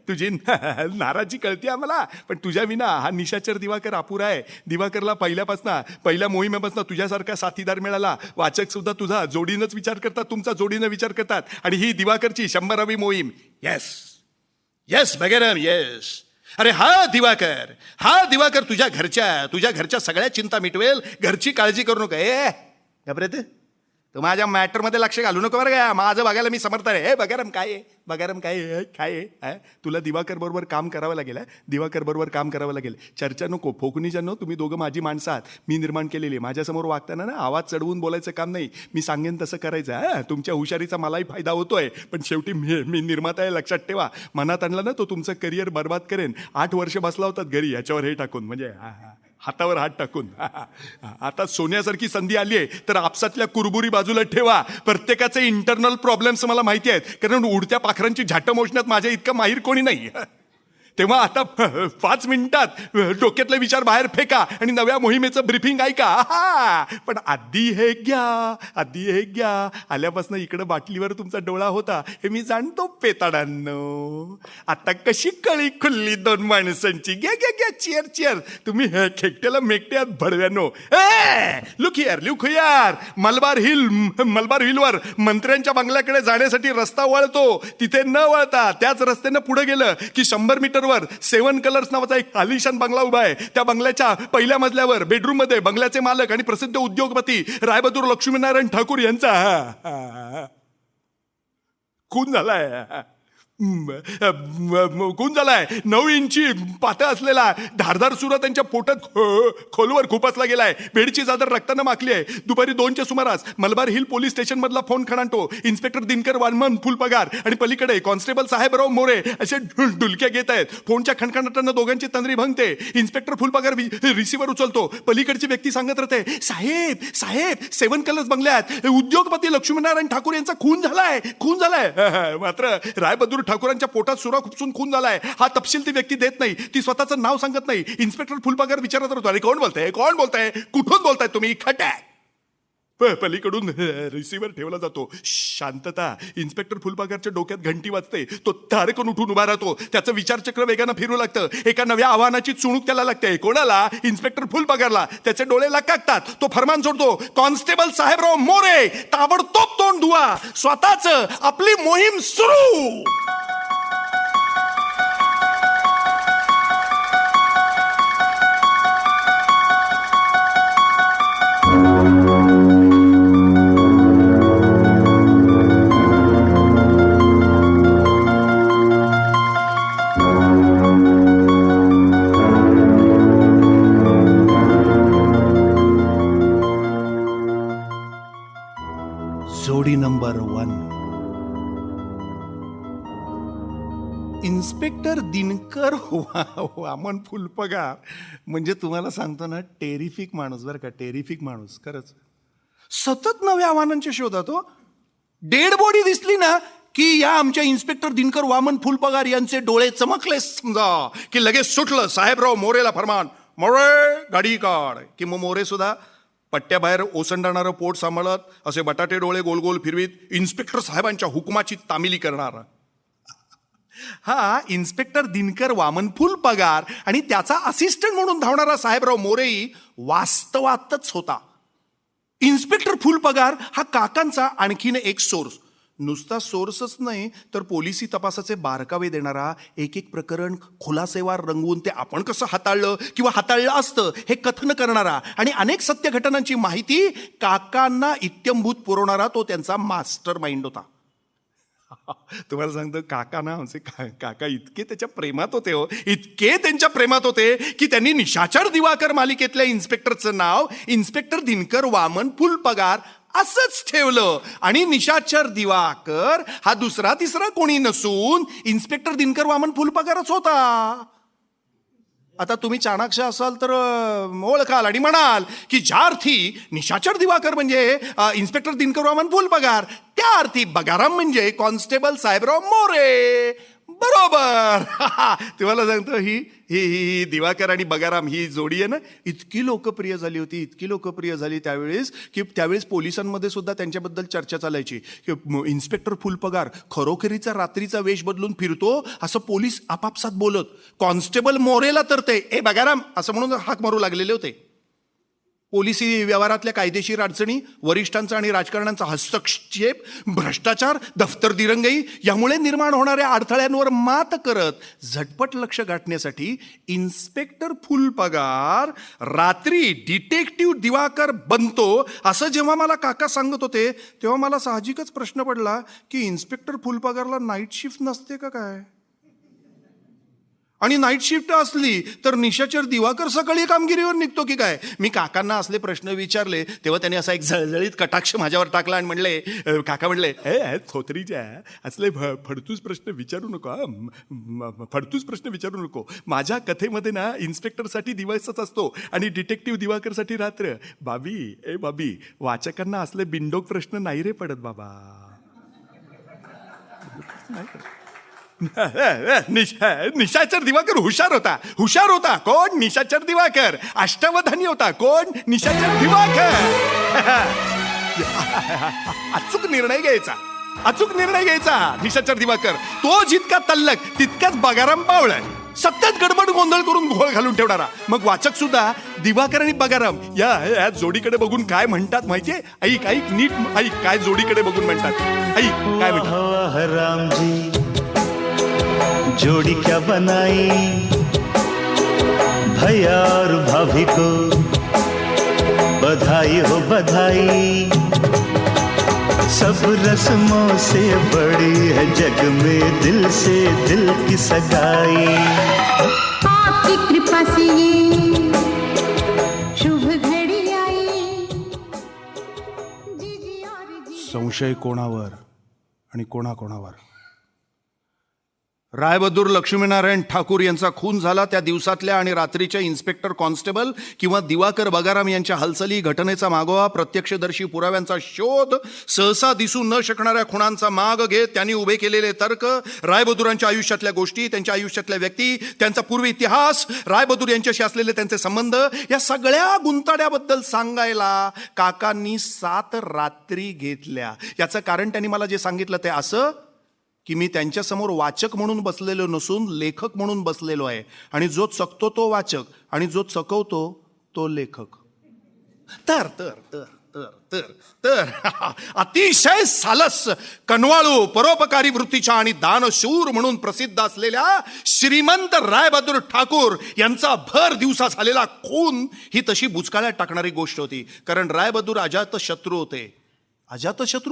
तुझी नाराजी कळते आम्हाला, पण तुझ्या विना हा निशाचर दिवाकर अपुरा आहे. दिवाकरला पहिल्या मोहिमेपासून तुझ्यासारखा साथीदार मिळाला. वाचक सुद्धा तुझा जोडीनंच विचार करतात, तुमचा जोडीनं विचार करतात. आणि ही दिवाकरची 100वी मोहीम. येस बगेराम, येस. अरे हा दिवाकर तुझ्या घरच्या सगळ्या चिंता मिटवेल. घरची काळजी करू नका. घाबरे तू माझ्या मॅटरमध्ये लक्ष घालू नको बरं का. माझं बघायला मी समर्थ आहे. बगाराम काय तुला दिवाकर बरोबर काम करावं लागेल. चर्चा नको, फोकणीच्या नो. तुम्ही दोघं माझी माणसं आहात, मी निर्माण केलेली. माझ्यासमोर वागताना ना आवाज चढवून बोलायचं काम नाही. मी सांगेन तसं करायचं. तुमच्या हुशारीचा मलाही फायदा होतोय, पण शेवटी मी निर्माता आहे, लक्षात ठेवा. मनात आणला ना तो तुमचं करिअर बर्बाद करेन. 8 वर्ष बसला होतात घरी याच्यावर हे टाकून, म्हणजे हातावर हात टाकून. आता सोन्यासारखी संधी आली आहे तर आपसातल्या कुरबुरी बाजूला ठेवा. प्रत्येकाचे इंटरनल प्रॉब्लेम्स मला माहिती आहेत, कारण उडत्या पाखरांची झाटं मोजण्यात माझ्या इतका माहीर कोणी नाही. तेव्हा आता 5 मिनिटात डोक्यातले विचार बाहेर फेका आणि नव्या मोहिमेचं ब्रीफिंग ऐका. पण आधी हे घ्या. आल्यापासून इकडं बाटलीवर तुमचा डोळा होता हे मी जाणतो पेताडांनो. आता कशी कळी खुल्ली 2 माणसांची. घ्या चिअर. तुम्ही खेकट्याला मेकटे आहात भडव्यानो. Look here. मलबार हिलवर मंत्र्यांच्या बंगल्याकडे जाण्यासाठी रस्ता वळतो. तिथे न वळता त्याच रस्त्यानं पुढे गेलं की 100 मीटरवर 7 कलर्स नावाचा एक आलिशान बंगला उभा आहे. त्या बंगल्याच्या पहिल्या मजल्यावर बेडरूम मध्ये बंगल्याचे मालक आणि प्रसिद्ध उद्योगपती रायबहादूर लक्ष्मीनारायण ठाकूर यांचा खून झालाय. खून झालाय. 9 इंची पातळ असलेला धारदार सुरा त्यांच्या पोटात खोलवर खुपसला गेलाय. बेडची चादर रक्तानं माखली आहे. दुपारी 2च्या सुमारास मलबार हिल पोलीस स्टेशन मधला फोन खणातो. इन्स्पेक्टर दिनकर वामन फुलपगार आणि पलीकडे कॉन्स्टेबल साहेबराव मोरे असे डुलक्या घेत आहेत. फोनच्या खणखणाटानं दोघांची तंद्री भंगते. इन्स्पेक्टर फुलपगार रिसिव्हर उचलतो. पलीकडची व्यक्ती सांगत राहते, साहेब साहेब 7 कलर्स बंगल्यात उद्योगपती लक्ष्मीनारायण ठाकूर यांचा खून झालाय. मात्र रायबहादूर ठाकूरांच्या पोटात सुरा खुपसून खून झालाय हा तपशील ती व्यक्ती देत नाही. ती स्वतःचं नाव सांगत नाही. इन्स्पेक्टर फुलपगार विचारत राहतो, अरे कोण बोलताय कुठून बोलताय तुम्ही? खटॅक. पलीकडून रिसिव्हर ठेवला जातो. शांतता. इन्स्पेक्टर फुलपगारच्या डोक्यात घंटी वाजते. तो तारकन उठून उभा राहतो. त्याचं विचारचक्र वेगानं फिरू लागतं. एका नव्या आव्हानाची चुणूक त्याला लागते. कोणाला? इन्स्पेक्टर फुलपगारला. त्याचे डोळे लाकाकतात. तो फरमान सोडतो, कॉन्स्टेबल साहेबराव मोरे ताबडतोब तोंड धुवा. स्वतःच आपली मोहीम सुरू. जोडी नंबर 1. इन्स्पेक्टर दिनकर वामन फुलपगार म्हणजे तुम्हाला सांगतो ना, टेरिफिक माणूस बरं का, टेरिफिक माणूस खरंच. सतत नव्या आव्हानांच्या शोधात. डेड बॉडी दिसली ना की या आमच्या इन्स्पेक्टर दिनकर वामन फुलपगार यांचे डोळे चमकले समजा की लगेच सुटलं साहेबराव मोरेला फरमान, मोरे गाडी काढ. की मग मोरे सुद्धा पट्ट्याबाहेर ओसंडणारं पोट सांभाळत असे बटाटे डोळे गोल गोल फिरवीत इन्स्पेक्टर साहेबांच्या हुकुमाची तामिली करणार. हा इन्स्पेक्टर दिनकर वामन फुलपगार आणि त्याचा असिस्टंट म्हणून धावणारा साहेबराव मोरेही वास्तवातच होता. इन्स्पेक्टर फुलपगार हा काकांचा आणखीन एक सोर्स. नुसता सोर्सच नाही तर पोलिसी तपासाचे बारकावे देणारा, एक एक प्रकरण खुलासेवार रंगवून ते आपण कसं हाताळलं किंवा हाताळलं असतं हे कथन करणारा आणि अनेक सत्य घटनांची माहिती काकांना इत्यंभूत पुरवणारा तो त्यांचा मास्टर माइंड होता. तुम्हाला सांगतो, काका ना आमचे काका इतके त्याच्या प्रेमात होते इतके त्यांच्या प्रेमात होते की त्यांनी निशाचर दिवाकर मालिकेतल्या इन्स्पेक्टरचं नाव इन्स्पेक्टर दिनकर वामन फुलपगार असंच ठेवलं. आणि निशाचर दिवाकर हा दुसरा तिसरा कोणी नसून इन्स्पेक्टर दिनकर वामन फुलपगारच होता. आता तुम्ही चाणाक्ष असाल तर ओळखाल आणि म्हणाल की ज्या अर्थी निशाचर दिवाकर म्हणजे इन्स्पेक्टर दिनकर वामन फुलपगार, त्या अर्थी बगाराम म्हणजे कॉन्स्टेबल साहेबराव मोरे. बरोबर. तुम्हाला सांगतो, ही दिवाकर आणि बगाराम ही जोडी आहे ना, इतकी लोकप्रिय झाली त्यावेळेस पोलिसांमध्ये सुद्धा त्यांच्याबद्दल चर्चा चालायची की इन्स्पेक्टर फुलपगार खरोखरीचा रात्रीचा वेश बदलून फिरतो असं पोलीस आपापसात बोलत. कॉन्स्टेबल मोरेला तर ते ए बगाराम असं म्हणून हाक मारू लागलेले होते. पोलिसी व्यवहारातल्या कायदेशीर अडचणी, वरिष्ठांचा आणि राजकारण्यांचा हस्तक्षेप, भ्रष्टाचार, दफ्तर दिरंगाई यामुळे निर्माण होणाऱ्या अडथळ्यांवर मात करत झटपट लक्ष गाठण्यासाठी इन्स्पेक्टर फुलपगार रात्री डिटेक्टिव्ह दिवाकर बनतो असं जेव्हा मला काका सांगत होते तेव्हा मला साहजिकच प्रश्न पडला की इन्स्पेक्टर फुलपगारला नाईट शिफ्ट नसते का काय? आणि नाईट शिफ्ट असली तर निशाचर दिवाकर सकाळी कामगिरीवर निघतो की काय? मी काकांना असले प्रश्न विचारले तेव्हा त्यांनी असा एक झळझळीत कटाक्ष माझ्यावर टाकला आणि म्हणले, काका म्हणले, थोतरीच्या असले फडतूस प्रश्न विचारू नको. माझ्या कथेमध्ये ना इन्स्पेक्टरसाठी दिवसच असतो आणि डिटेक्टिव्ह दिवाकरसाठी रात्र. बाबी वाचकांना असले बिनडोक प्रश्न नाही रे पडत बाबा. निशाचर दिवाकर हुशार होता. कोण? निशाचर दिवाकर. अष्टावधानी होता. कोण? निशाचर दिवाकर. अचूक निर्णय घ्यायचा निशाचर दिवाकर. तो जितका तल्लक तितकाच बगाराम पावलाय. सतत गडबड गोंधळ करून घोळ घालून ठेवणारा. मग वाचक सुद्धा दिवाकर आणि बगाराम या जोडीकडे बघून काय म्हणतात माहितीये? ऐक नीट ऐक काय जोडीकडे बघून म्हणतात. ऐक काय म्हणतात. जोड़ी क्या बनाई भैया और भाभी को, बधाई हो बधाई. सब रस्मों से बड़ी है जग में दिल से दिल की सगाई। आपकी कृपा से ये शुभ घड़ी आई। जीजी और जी संशय कोणावर आणि कोणाकोणावर? रायबहादूर लक्ष्मीनारायण ठाकूर यांचा खून झाला त्या दिवसातल्या आणि रात्रीच्या इन्स्पेक्टर कॉन्स्टेबल किंवा दिवाकर बगाराम यांच्या हालचाली, घटनेचा मागोवा, प्रत्यक्षदर्शी पुराव्यांचा शोध, सहसा दिसू न शकणाऱ्या खुणांचा माग घेत त्यांनी उभे केलेले तर्क, रायबहादूरांच्या आयुष्यातल्या गोष्टी, त्यांच्या आयुष्यातल्या व्यक्ती, त्यांचा पूर्वी इतिहास, रायबहादूर यांच्याशी असलेले त्यांचे संबंध, या सगळ्या गुंताड्याबद्दल सांगायला काकांनी 7 रात्री घेतल्या. याचं कारण त्यांनी मला जे सांगितलं ते असं की मी त्यांच्यासमोर वाचक म्हणून बसलेलो नसून लेखक म्हणून बसलेलो आहे, आणि जो चकतो तो वाचक आणि जो चकवतो तो लेखक. तर तर तर तर तर तर अतिशय सालस, कनवाळू, परोपकारी वृत्तीच्या आणि दानशूर म्हणून प्रसिद्ध असलेल्या श्रीमंत रायबहादूर ठाकूर यांचा भर दिवसा झालेला खून ही तशी बुचकाळ्यात टाकणारी गोष्ट होती. कारण रायबहादूर अजातशत्रू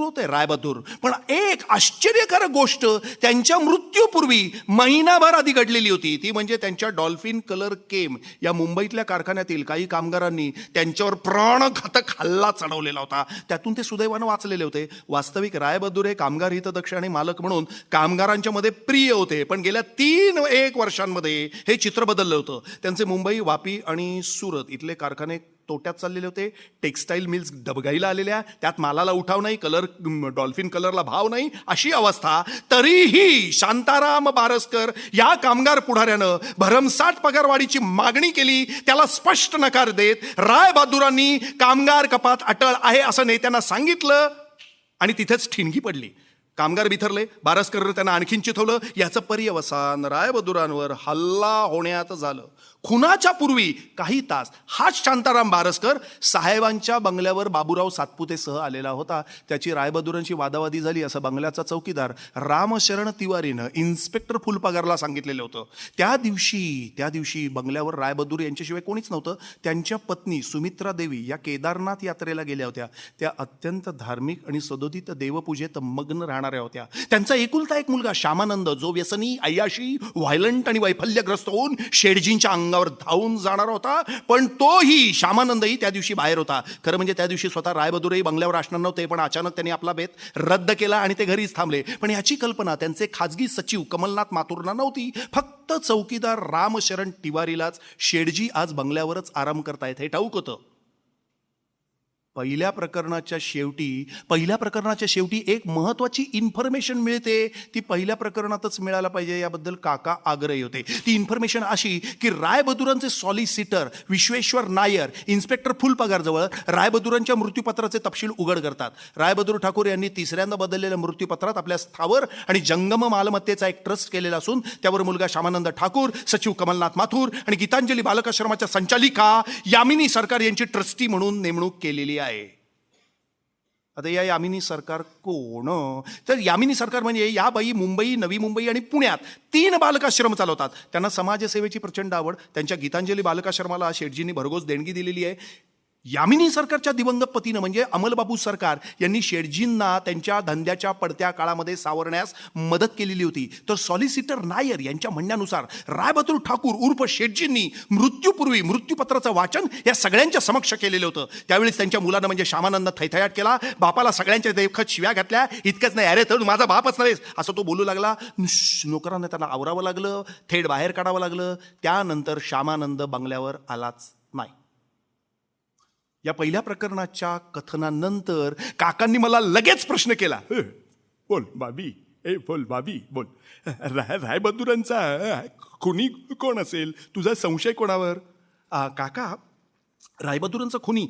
होते रायबहादूर. पण एक आश्चर्यकारक गोष्ट त्यांच्या मृत्यूपूर्वी महिनाभर आधी घडलेली होती. ती म्हणजे त्यांच्या डॉल्फिन कलर केम या मुंबईतल्या कारखान्यातील काही कामगारांनी त्यांच्यावर प्राणघातक हल्ला चढवलेला होता. त्यातून ते सुदैवानं वाचलेले होते. वास्तविक रायबहादूर हे कामगार हितदक्ष आणि मालक म्हणून कामगारांच्या मध्ये प्रिय होते. पण गेल्या 3-1 वर्षांमध्ये हे चित्र बदललं होतं. त्यांचे मुंबई, वापी आणि सुरत इथले कारखाने तोट्यात चाललेले होते. टेक्स्टाईल मिल्स डबघाईला आलेल्या, त्यात मालाला उठाव नाही, डॉल्फिन कलरला भाव नाही, अशी अवस्था. तरीही शांताराम बारस्कर या कामगार पुढाऱ्यानं भरमसाठ पगारवाढीची मागणी केली. त्याला स्पष्ट नकार देत रायबहादूरांनी कामगार कपात अटळ आहे असं नेत्यांना सांगितलं आणि तिथेच ठिणगी पडली. कामगार बिथरले. बारस्करनं त्यांना आणखीन चिथवलं. याचं पर्यवसान रायबहादूरांवर हल्ला होण्यात झालं. खुनाच्या पूर्वी काही तास हाच शांताराम बारस्कर साहेबांच्या बंगल्यावर बाबूराव सातपुतेसह आलेला होता. त्याची रायबहादूरांची वादावादी झाली असं बंगल्याचा चौकीदार रामशरण तिवारीनं इन्स्पेक्टर फुलपगारला सांगितलेलं होतं. त्या दिवशी बंगल्यावर रायबहादूर यांच्याशिवाय कोणीच नव्हतं. त्यांच्या पत्नी सुमित्रा देवी या केदारनाथ यात्रेला गेल्या होत्या. त्या अत्यंत धार्मिक आणि सदोदित देवपूजेत मग्न राहणाऱ्या होत्या. त्यांचा एकुलता एक मुलगा श्यामानंद, जो व्यसनी, अय्याशी, व्हायलंट आणि वैफल्यग्रस्त होऊन शेठजींच्या अंगावर धावून जाणार होता. पण तोही श्यामानंदही त्या दिवशी बाहेर होता. खरं म्हणजे त्या दिवशी स्वतः रायबहादूरही बंगल्यावर असणार नव्हते. पण अचानक त्यांनी आपला बेत रद्द केला आणि ते घरीच थांबले. पण याची कल्पना त्यांचे खाजगी सचिव कमलनाथ माथुरना नव्हती. फक्त चौकीदार रामशरण तिवारीलाच शेठजी आज बंगल्यावरच आराम करतायत हे ठाऊक होतं. पहिल्या प्रकरणाच्या शेवटी एक महत्वाची इन्फॉर्मेशन मिळते. ती पहिल्या प्रकरणातच मिळायला पाहिजे याबद्दल काका आग्रही होते. ती इन्फॉर्मेशन अशी की रायबहादूरांचे सॉलिसिटर विश्वेश्वर नायर इन्स्पेक्टर फुलपगारजवळ रायबहादूरांच्या मृत्यूपत्राचे तपशील उघड करतात. रायबहादूर ठाकूर यांनी तिसऱ्यांदा बदललेल्या मृत्यूपत्रात आपल्या स्थावर आणि जंगम मालमत्तेचा एक ट्रस्ट केलेला असून त्यावर मुलगा श्यामानंद ठाकूर, सचिव कमलनाथ माथुर आणि गीतांजली बालकाश्रमाच्या संचालिका यामिनी सरकार यांची ट्रस्टी म्हणून नेमणूक केलेली आहे. आता या यामिनी सरकार कोण? तर यामिनी सरकार म्हणजे या बाई मुंबई, नवी मुंबई आणि पुण्यात 3 बालकाश्रम चालवतात. त्यांना समाजसेवेची प्रचंड आवड. त्यांच्या गीतांजली बालकाश्रमाला शेठजींनी भरघोस देणगी दिलेली आहे. यामिनी सरकारच्या दिवंगत पतीनं म्हणजे अमलबाबू सरकार यांनी शेठजींना त्यांच्या धंद्याच्या पडत्या काळामध्ये सावरण्यास मदत केलेली होती. तर सॉलिसिटर नायर यांच्या म्हणण्यानुसार रायबहादूर ठाकूर उर्फ शेठजींनी मृत्यूपूर्वी मृत्यूपत्राचं वाचन या सगळ्यांच्या समक्ष केलेलं होतं. त्यावेळेस त्यांच्या मुलानं म्हणजे श्यामानंद थैथयाट केला. बापाला सगळ्यांच्या देखत शिव्या घातल्या. इतकंच नाही, अरे तर माझा बापच नव्हेस असं तो बोलू लागला. नोकरांना त्याला आवरावं लागलं, थेट बाहेर काढावं लागलं. त्यानंतर श्यामानंद बंगल्यावर आलाच नाही. या पहिल्या प्रकरणाच्या कथनानंतर काकांनी मला लगेच प्रश्न केला. बोल बाबी, बोल बाबी, बोल. रायबहादूरांचा खुनी कोण असेल? तुझा संशय कोणावर? काका, रायबहादूरांचा खुनी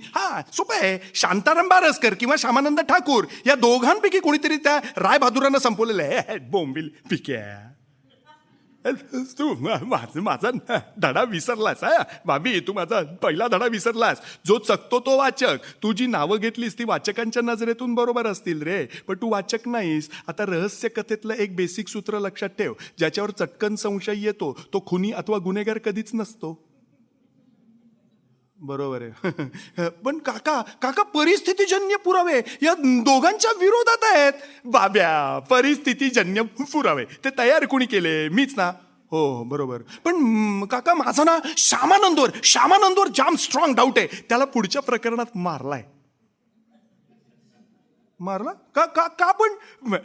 सोपं आहे. शांताराम बारस्कर किंवा श्यामानंद ठाकूर या दोघांपैकी कोणीतरी त्या रायबहादूरांना संपवलेलं आहे. बोंबील पिक्या, तू माझा धडा विसरलास. बाबी, तू माझा पहिला धडा विसरलास. जो चकतो तो वाचक. तू जी नावं घेतलीस ती वाचकांच्या नजरेतून बरोबर असतील रे, पण तू वाचक नाहीस. आता रहस्य कथेतलं एक बेसिक सूत्र लक्षात ठेव. ज्याच्यावर चटकन संशय येतो तो खुनी अथवा गुन्हेगार कधीच नसतो. बरोबर आहे. पण काका काका परिस्थितीजन्य पुरावे या दोघांच्या विरोधात आहेत. बाब्या, परिस्थितीजन्य पुरावे ते तयार कोणी केले? मीच ना. हो बरोबर. पण काका माझा ना श्यामानंदवर जाम स्ट्रॉंग डाऊट आहे. त्याला पुढच्या प्रकरणात मारला? का का का पण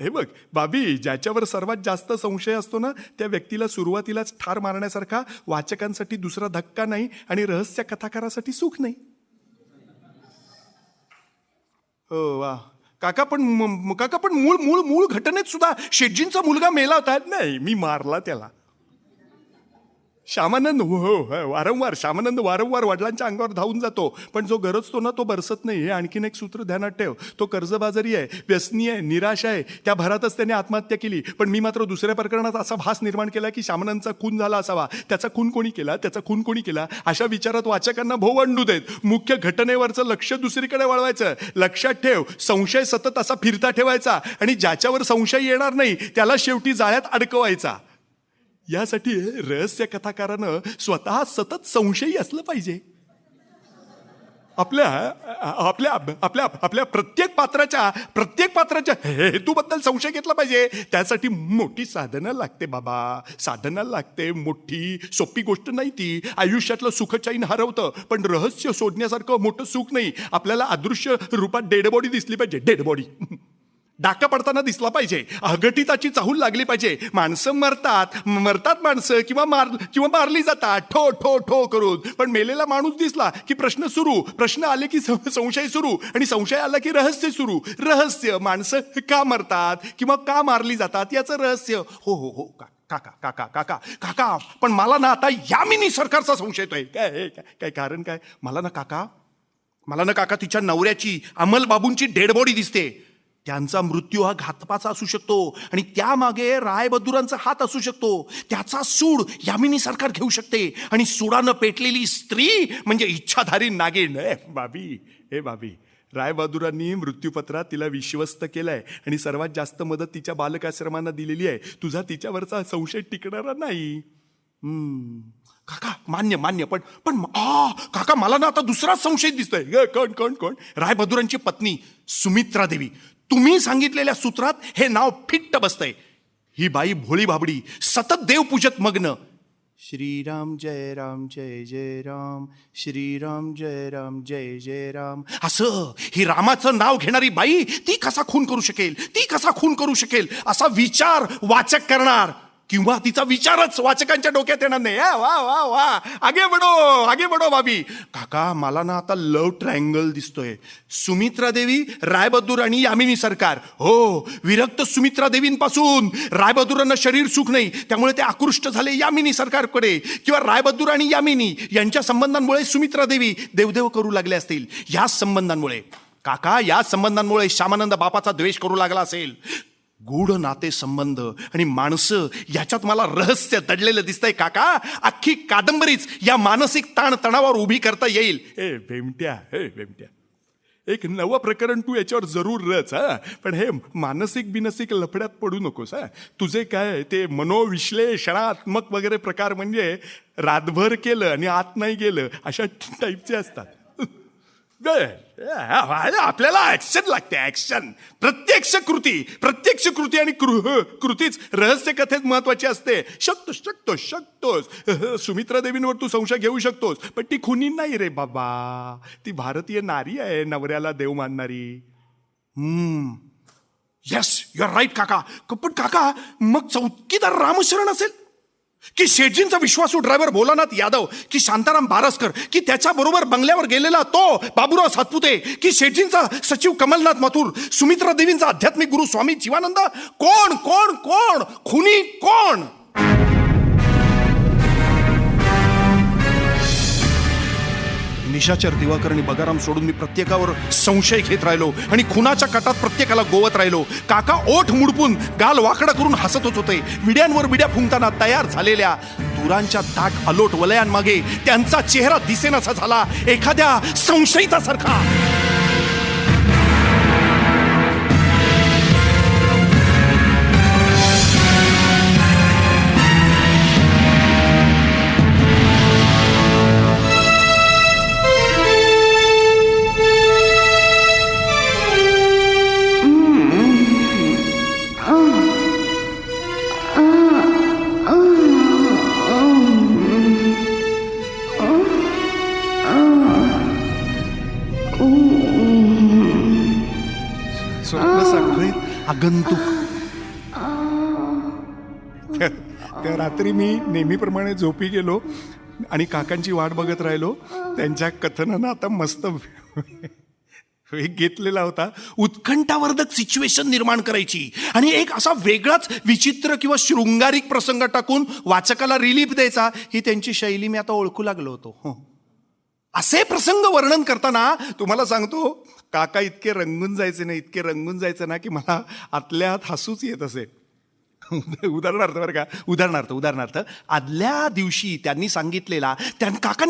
हे बघ बाबी, ज्याच्यावर सर्वात जास्त संशय असतो ना त्या व्यक्तीला सुरुवातीलाच ठार मारण्यासारखा वाचकांसाठी दुसरा धक्का नाही आणि रहस्य कथाकारासाठी सुख नाही. हो वा. काका पण मूळ घटनेत सुद्धा शेटजींचा मुलगा मेला होता. नाही, मी मारला त्याला. श्यामानंद श्यामानंद वारंवार वडिलांच्या अंगावर धावून जातो, पण जो गरजतो ना तो बरसत नाही. हे आणखीन एक सूत्र ध्यानात ठेव. तो कर्जबाजारी आहे, व्यसनी आहे, निराश आहे. त्या भरातच त्याने आत्महत्या केली. पण मी मात्र दुसऱ्या प्रकरणात असा भास निर्माण केला की श्यामानंदचा खून झाला असावा. त्याचा खून कोणी केला अशा विचारात वाचकांना भोवंडू देत मुख्य घटनेवरचं लक्ष दुसरीकडे वळवायचं. लक्षात ठेव, संशय सतत असा फिरता ठेवायचा आणि ज्याच्यावर संशय येणार नाही त्याला शेवटी जाळ्यात अडकवायचा. यासाठी रहस्य कथाकारानं स्वतः सतत संशयी असलं पाहिजे. आपल्या प्रत्येक पात्राच्या हेतूबद्दल संशय घेतला पाहिजे. त्यासाठी मोठी साधनं लागते बाबा, साधनं लागते मोठी. सोपी गोष्ट नाही ती. आयुष्यातलं सुख चैन हरवतं, पण रहस्य शोधण्यासारखं मोठं सुख नाही. आपल्याला अदृश्य रूपात डेड बॉडी दिसली पाहिजे. डेड बॉडी डाका पडताना दिसला पाहिजे. अघटिताची चाहूल लागली पाहिजे. माणसं मरतात माणसं किंवा मारली जातात ठो ठो ठो करून. पण मेलेला माणूस दिसला की प्रश्न आले की संशय सुरू, आणि संशय आला की रहस्य सुरू. रहस्य, माणसं का मरतात किंवा का मारली जातात याचं रहस्य. हो काका पण मला ना आता यामिनी सरकारचा संशय येतोय. काय कारण काय? मला ना काका तिच्या नवऱ्याची, अमलबाबूंची डेड बॉडी दिसते. त्यांचा मृत्यू हा घातपाचा असू शकतो आणि त्यामागे रायबहादुरांचा हात असू शकतो. त्याचा सूड यामिनी सरकार घेऊ शकते. आणि सुडानं पेटलेली स्त्री म्हणजे इच्छाधारी नागिन. बाबी रायबहादुरांनी मृत्यूपत्रात तिला विश्वस्त केलंय आणि सर्वात जास्त मदत तिच्या बालकाश्रमांना दिलेली आहे. तुझा तिच्यावरचा संशय टिकणारा नाही. काका मान्य पण काका मला ना आता दुसराच संशय दिसतोय. कोण? रायबहादुरांची पत्नी सुमित्रा देवी. तुम्ही सांगितलेल्या सूत्रात हे नाव फिट्ट बसतंय. ही बाई भोळी बाबडी, सतत देवपूजत मग्न. श्रीराम जय राम जय जय राम, श्रीराम जय राम जय जय राम, असं ही रामाचं नाव घेणारी बाई ती कसा खून करू शकेल असा विचार वाचक करणार, किंवा तिचा विचारच वाचकांच्या डोक्यात येणार नाही. वा आगे बडो बाबी. काका मला ना आता लव्ह ट्रायंगल दिसतोय. सुमित्रा देवी, रायबहादूर आणि यामिनी सरकार. हो, विरक्त सुमित्रा देवींपासून रायबहादूरांना शरीर सुख नाही, त्यामुळे ते आकृष्ट झाले यामिनी सरकारकडे. किंवा रायबहादूर आणि यामिनी यांच्या संबंधांमुळे सुमित्रा देवी देवदेव करू लागले असतील. या संबंधांमुळे श्यामानंद बापाचा द्वेष करू लागला असेल. गूढ नाते संबंध आणि माणसं याच्यात मला रहस्य दडलेलं दिसतंय काका. अख्खी कादंबरीच या मानसिक ताण तणावावर उभी करता येईल. भेमट्या एक नवं प्रकरण तू याच्यावर जरूर रच. पण हे मानसिक बिनसिक लफड्यात पडू नकोस. तुझे काय ते मनोविश्लेषणात्मक वगैरे प्रकार म्हणजे रातभर केलं आणि आत नाही गेलं अशा टाईपचे असतात. आपल्याला ऍक्शन लागते. ऍक्शन, प्रत्यक्ष कृती आणि कृतीच रहस्य कथेत महत्वाची असते. शकतोस सुमित्रा देवींवर तू संशय घेऊ शकतोस, पण ती खुनी नाही रे बाबा. ती भारतीय नारी आहे, नवऱ्याला देव मानणारी. येस, यू आर राईट काका. पण काका मग चौकीदार रामशरण असेल, की शेटजींचा विश्वासू ड्रायव्हर भोलानाथ यादव, की शांताराम बारसकर, की त्याच्याबरोबर बंगल्यावर गेलेला तो बाबूराव सातपुते, की शेटजींचा सचिव कमलनाथ मथुर, सुमित्रा देवींचा आध्यात्मिक गुरु स्वामी जीवानंद. कोण खुनी कोण? निशाचर, दिवाकर आणि बगाराम सोडून मी प्रत्येकावर संशय घेत राहिलो आणि खुनाच्या कटात प्रत्येकाला गोवत राहिलो. काका ओठ मुडपून गाल वाकडा करून हसतच होते. विड्यांवर विड्या फुंकताना तयार झालेल्या दुरांच्या दाट अलोट वलयांमागे त्यांचा चेहरा दिसेनासा झाला, एखाद्या संशयितासारखा. स्वप्न साखळीत आगंतुक. त्या रात्री मी नेहमीप्रमाणे झोपी गेलो आणि काकांची वाट बघत राहिलो. त्यांच्या कथनानं आता मस्त वेग घेतलेला होता. उत्कंठावर्धक सिच्युएशन निर्माण करायची आणि एक असा वेगळाच विचित्र किंवा शृंगारिक प्रसंग टाकून वाचकाला रिलीफ द्यायचा, ही त्यांची शैली मी आता ओळखू लागलो होतो. असे प्रसंग वर्णन करताना तुम्हाला सांगतो, काका इतके रंगून जायचे ना की मला आतल्या आत हसूच येत असे. उदाहरणार्थ बरं का, उदाहरणार्थ आदल्या दिवशी काकांनी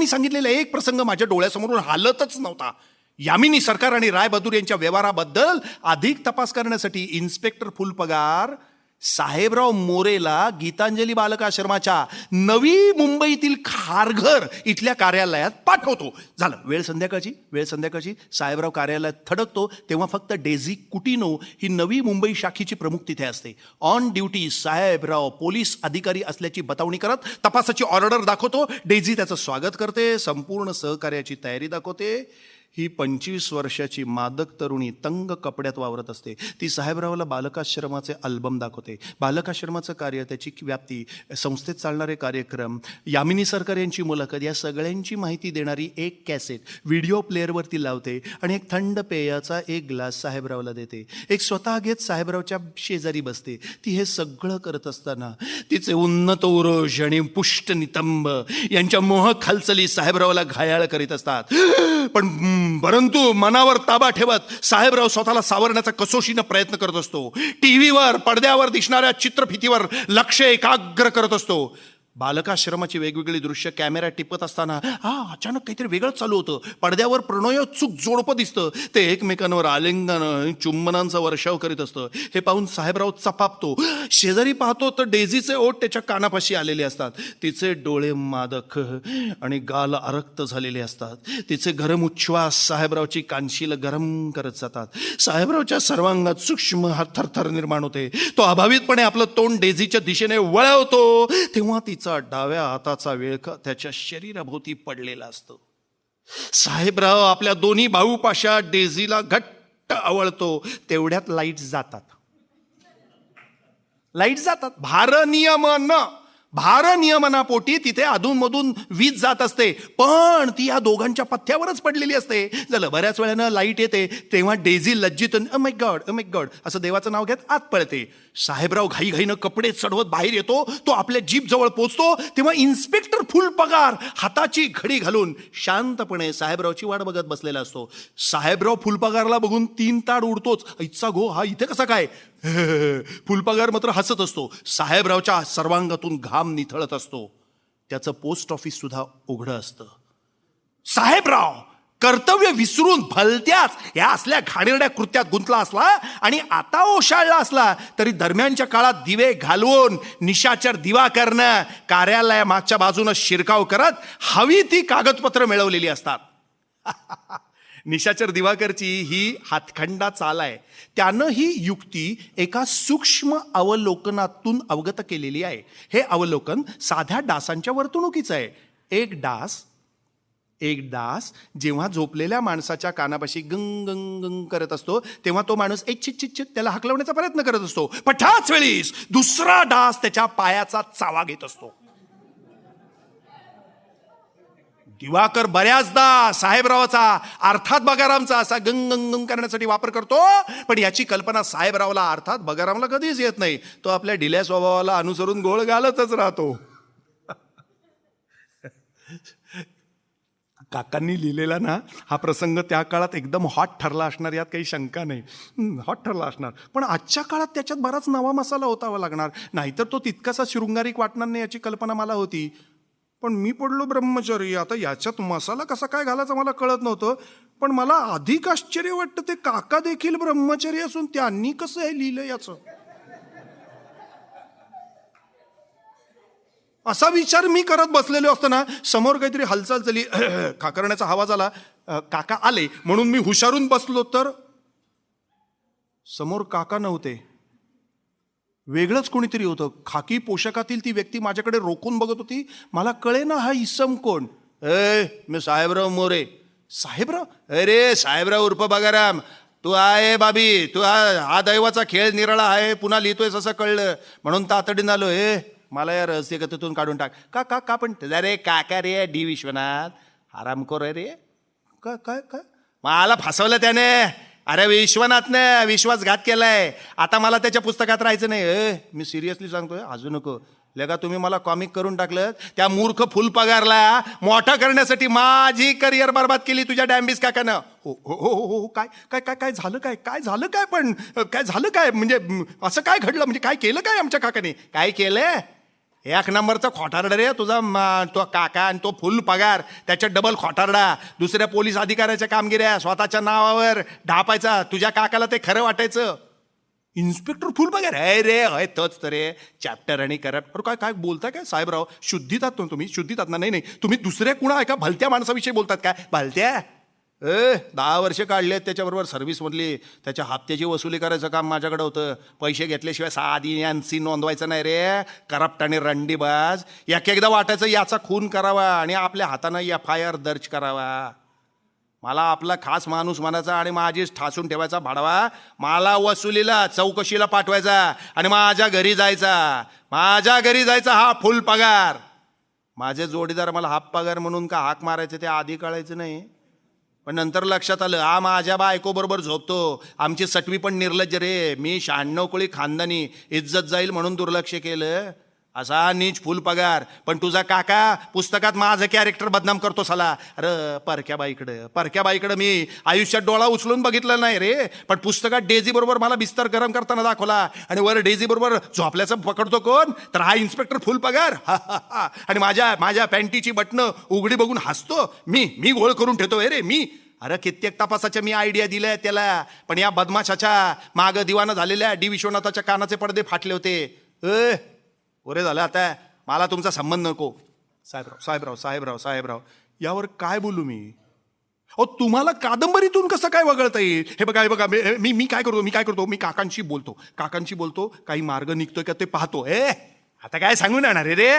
सांगितलेला एक प्रसंग माझ्या डोळ्यासमोरून हालतच नव्हता. यामिनी सरकार आणि राय बहादूर यांच्या व्यवहाराबद्दल अधिक तपास करण्यासाठी इन्स्पेक्टर फुलपगार साहेबराव मोरेला गीतांजली बालकाश्रमाच्या नवी मुंबईतील खारघर इथल्या कार्यालयात पाठवतो. झालं, वेळ संध्याकाळची साहेबराव कार्यालयात थडकतो तेव्हा फक्त डेझी कुटिनो ही नवी मुंबई शाखेची प्रमुख तिथे असते. ऑन ड्युटी साहेबराव पोलीस अधिकारी असल्याची बतावणी करत तपासाची ऑर्डर दाखवतो. डेझी त्याचं स्वागत करते, संपूर्ण सहकार्याची तयारी दाखवते. ही 25 वर्षाची मादक तरुणी तंग कपड्यात वावरत असते. ती साहेबरावला बालकाश्रमाचे अल्बम दाखवते. बालकाश्रमाचं कार्य, त्याची व्याप्ती, संस्थेत चालणारे कार्यक्रम, यामिनी सरकार यांची मुलाखत, या सगळ्यांची माहिती देणारी एक कॅसेट व्हिडिओ प्लेअरवरती लावते आणि एक थंड पेयाचा एक ग्लास साहेबरावला देते. एक स्वतः घेत साहेबरावच्या शेजारी बसते. ती हे सगळं करत असताना तिचे उन्नत उरोष आणि पुष्ट नितंब यांच्या मोहक हालचाली साहेबरावला घायाळ करीत असतात. परंतु मनावर ताबा ठेवत साहेबराव स्वतःला सावरण्याचा कसोशीनं प्रयत्न करत असतो. टीव्हीवर, पडद्यावर दिसणाऱ्या चित्रफितीवर लक्ष एकाग्र करत असतो. बालकाश्रमाची वेगवेगळी दृश्य कॅमेरा टिपत असताना अचानक काहीतरी वेगळंच चालू होतं. पडद्यावर प्रणयोत्सुक जोडपं दिसतं. ते एकमेकांवर आलिंगन, चुंबनांचा वर्षाव करीत असतं. हे पाहून साहेबराव चपापतो. शेजारी पाहतो तर डेझीचे ओठ त्याच्या कानापाशी आलेले असतात. तिचे डोळे मादक आणि गाल आरक्त झालेले असतात. तिचे गरम उच्छ्वास साहेबरावची कानशील गरम करत जातात. साहेबरावच्या सर्वांगात सूक्ष्म थरथर निर्माण होते. तो अभावितपणे आपलं तोंड डेझीच्या दिशेने वळवतो तेव्हा तिचा डाव्या हाताचा विळखा त्याच्या शरीराभोवती पडलेला असतो. साहेबराव आपल्या दोन्ही भाऊपाशा डेझीला घट्ट आवळतो. तेवढ्यात लाईट जातात. भारनियमनापोटी तिथे अधूनमधून वीज जात असते, पण ती या दोघांच्या पथ्यावरच पडलेली असते. झालं, बऱ्याच वेळानं लाईट येते तेव्हा डेझी लज्जित अ माय गॉड असं देवाचं नाव घेत आत पळते. साहेबराव घाईघाईनं कपडे चढवत बाहेर येतो. तो आपल्या जीप जवळ पोहोचतो तेव्हा इन्स्पेक्टर फुलपगार हाताची घडी घालून शांतपणे साहेबरावची वाट बघत बसलेला असतो. साहेबराव फुलपगारला बघून 3 ताड उडतोच. इच्छा गो, हा इथे कसा काय? फुलपगार मात्र हसत असतो. साहेबरावच्या सर्वांगातून घाम निथळत असतो. त्याचं पोस्ट ऑफिस सुद्धा उघडं असतं. साहेबराव कर्तव्य विसरून भलत्याच या असल्या घाणेरड्या कृत्यात गुंतला असला आणि आता ओशाळला असला तरी दरम्यानच्या काळात दिवे घालवून निशाचर दिवाकरनं कार्यालया मागच्या बाजूनं शिरकाव करत हवी ती कागदपत्र मिळवलेली असतात. निशाचर दिवाकरची ही हातखंडा चाल आहे. त्यानं ही युक्ती एका सूक्ष्म अवलोकनातून अवगत केलेली आहे. हे अवलोकन साध्या डासांच्या वर्तणुकीचं आहे. एक डास जेव्हा झोपलेल्या माणसाच्या कानापाशी गंग गंग गंग करत असतो तेव्हा तो माणूस एक चित त्याला हकलवण्याचा प्रयत्न करत असतो. पण त्याच वेळीस दुसरा डास त्याच्या पायाचा चावा घेत असतो. दिवाकर बऱ्याचदा साहेबरावाचा अर्थात बगारामचा असा गंग गंग करण्यासाठी वापर करतो, पण याची कल्पना साहेबरावला अर्थात बगारामला कधीच येत नाही. तो आपल्या ढिल्या स्वभावाला अनुसरून गोळ घालतच राहतो. काकांनी लिहिलेला ना हा प्रसंग त्या काळात एकदम हॉट ठरला असणार, यात काही शंका नाही. हॉट ठरला असणार, पण आजच्या काळात त्याच्यात बराच नवा मसाला ओतावा लागणार, नाहीतर तो तितकासा शृंगारिक वाटणार नाही याची कल्पना मला होती. पण मी पडलो ब्रह्मचारी. आता याच्यात मसाला कसा काय घालायचा मला कळत नव्हतं. पण मला अधिक आश्चर्य वाटतं ते काका देखील ब्रह्मचारी असून त्यांनी कसं हे लिहिलं याचं. असा विचार मी करत बसलेलो असताना समोर काहीतरी हालचाल झाली. खाकरण्याचा आवाज आला. काका आले म्हणून मी हुशारून बसलो तर समोर काका नव्हते, वेगळंच कोणीतरी होतं. खाकी पोशाखातील ती व्यक्ती माझ्याकडे रोखून बघत होती. मला कळेना हा इसम कोण. मी साहेबराव मोरे. साहेबराव? अरे साहेबराव उर्फ बगाराम. तू आहे बाबी, तू हा दैवाचा खेळ निराळा आहे, पुन्हा लिहितोयस असं कळलं म्हणून तातडीनं आलो. मला या रहस्य कथेतून काढून टाक. का पण अरे काका रे डी विश्वनाथ आरामखोर आहे रे. काय मला फसवलं त्याने. अरे विश्वनाथने विश्वासघात केलाय. आता मला त्याच्या पुस्तकात राहायचं नाही. मी सिरियसली सांगतोय, हसू नको लगा. तुम्ही मला कॉमिक करून टाकलं. त्या मूर्ख फुलपगारला मोठा करण्यासाठी माझी करिअर बर्बाद केली तुझ्या डॅम्बिस काकानं. हो काय झालं काय पण काय झालं काय म्हणजे असं काय घडलं म्हणजे काय केलं काय आमच्या काकाने? काय केलं? एक नंबरचा खोटारडा रे तुझा तो काका आणि तो फुल पगार त्याच्या डबल खोटारडा. दुसऱ्या पोलीस अधिकाऱ्याच्या कामगिऱ्या स्वतःच्या नावावर ढापायचा. तुझ्या काकाला ते खरं वाटायचं. इन्स्पेक्टर फुल पगार आहे रे. हय तोच तर रे चॅप्टर आणि करप्ट. अरे काय बोलताय काय साहेबराव? शुद्धीतात तुम्ही शुद्धीतात ना? नाही तुम्ही दुसऱ्या कुणा एका भलत्या माणसाविषयी बोलतात काय? भलत्या 10 वर्ष काढले आहेत त्याच्याबरोबर सर्व्हिसमधली. त्याच्या हप्त्याची वसुली करायचं काम माझ्याकडे होतं. पैसे घेतल्याशिवाय साधी यांसी नोंदवायचं नाही रे. करप्ट आणि रंडीबाज. एकदा वाटायचं याचा खून करावा आणि आपल्या हातानं FIR दर्ज करावा. मला आपला खास माणूस म्हणायचा आणि माझीच ठासून ठेवायचा भाडवा. मला वसुलीला चौकशीला पाठवायचा आणि माझ्या घरी जायचा हा फुल पगार. माझे जोडीदार मला हाफ पगार म्हणून का हाक मारायचे ते आधी कळायचं नाही. पण नंतर लक्षात आलं हा माझ्या बायकोबरोबर झोपतो. आमची सटवी पण निर्लज्ज रे. मी 96 कुळी खानदानी, इज्जत जाईल म्हणून दुर्लक्ष केलं. असा नीच फुल पगार. पण तुझा काका पुस्तकात माझं कॅरेक्टर बदनाम करतो साला. अरे परक्या बाईकडं मी आयुष्यात डोळा उचलून बघितलं नाही रे. पण पुस्तकात डेझी बरोबर मला बिस्तर गरम करताना दाखवला आणि वर डेझी बरोबर झोपल्याचं पकडतो कोण? तर हा इन्स्पेक्टर फुल पगार. आणि माझ्या पॅन्टीची बटणं उघडी बघून हसतो. मी गोळ करून ठेवतो रे मी. अरे कित्येक तपासाच्या मी आयडिया दिल्या त्याला. पण या बदमाशाच्या मागं दिवाना झालेल्या डी विश्वनाथाच्या कानाचे पडदे फाटले होते. ओरे झालं आता. मला तुमचा संबंध नको. साहेबराव यावर काय बोलू मी? तुम्हाला कादंबरीतून कसं काय वगळता येईल? हे बघा मी काय करतो मी काकांशी बोलतो. काही मार्ग निघतोय का ते पाहतो. आता काय सांगून येणार रे?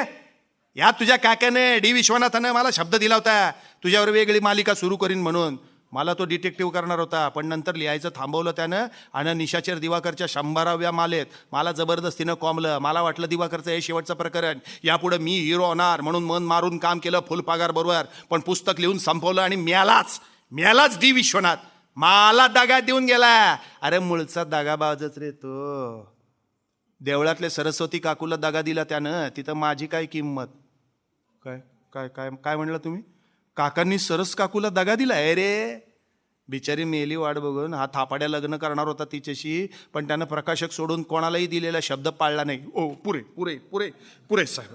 या तुझ्या काकाने डी विश्वनाथानं मला शब्द दिला होता तुझ्यावर वेगळी मालिका सुरू करीन म्हणून. मला तो डिटेक्टिव्ह करणार होता पण नंतर लिहायचं थांबवलं त्यानं. आणि निशाचर दिवाकरच्या 100व्या मालेत मला जबरदस्तीनं कोंबलं. मला वाटलं दिवाकरचं हे शेवटचं प्रकरण, यापुढे मी हिरो होणार म्हणून मन मारून काम केलं फुल पगार बरोबर. पण पुस्तक लिहून संपवलं आणि म्यालाच डी विश्वनाथ मला दगा देऊन गेला. अरे मुळचा दगाबाजच रे तो. देवळातले सरस्वती काकूला दगा दिला त्यानं. तिथं माझी काय किंमत? काय म्हणलं तुम्ही? काकांनी सरस काकूला दगा दिला? रे बिचारी मेली वाट बघून. हा थापाड्या लग्न करणार होता तिच्याशी पण त्यानं प्रकाशक सोडून कोणालाही दिलेला शब्द पाळला नाही. पुरे साहेब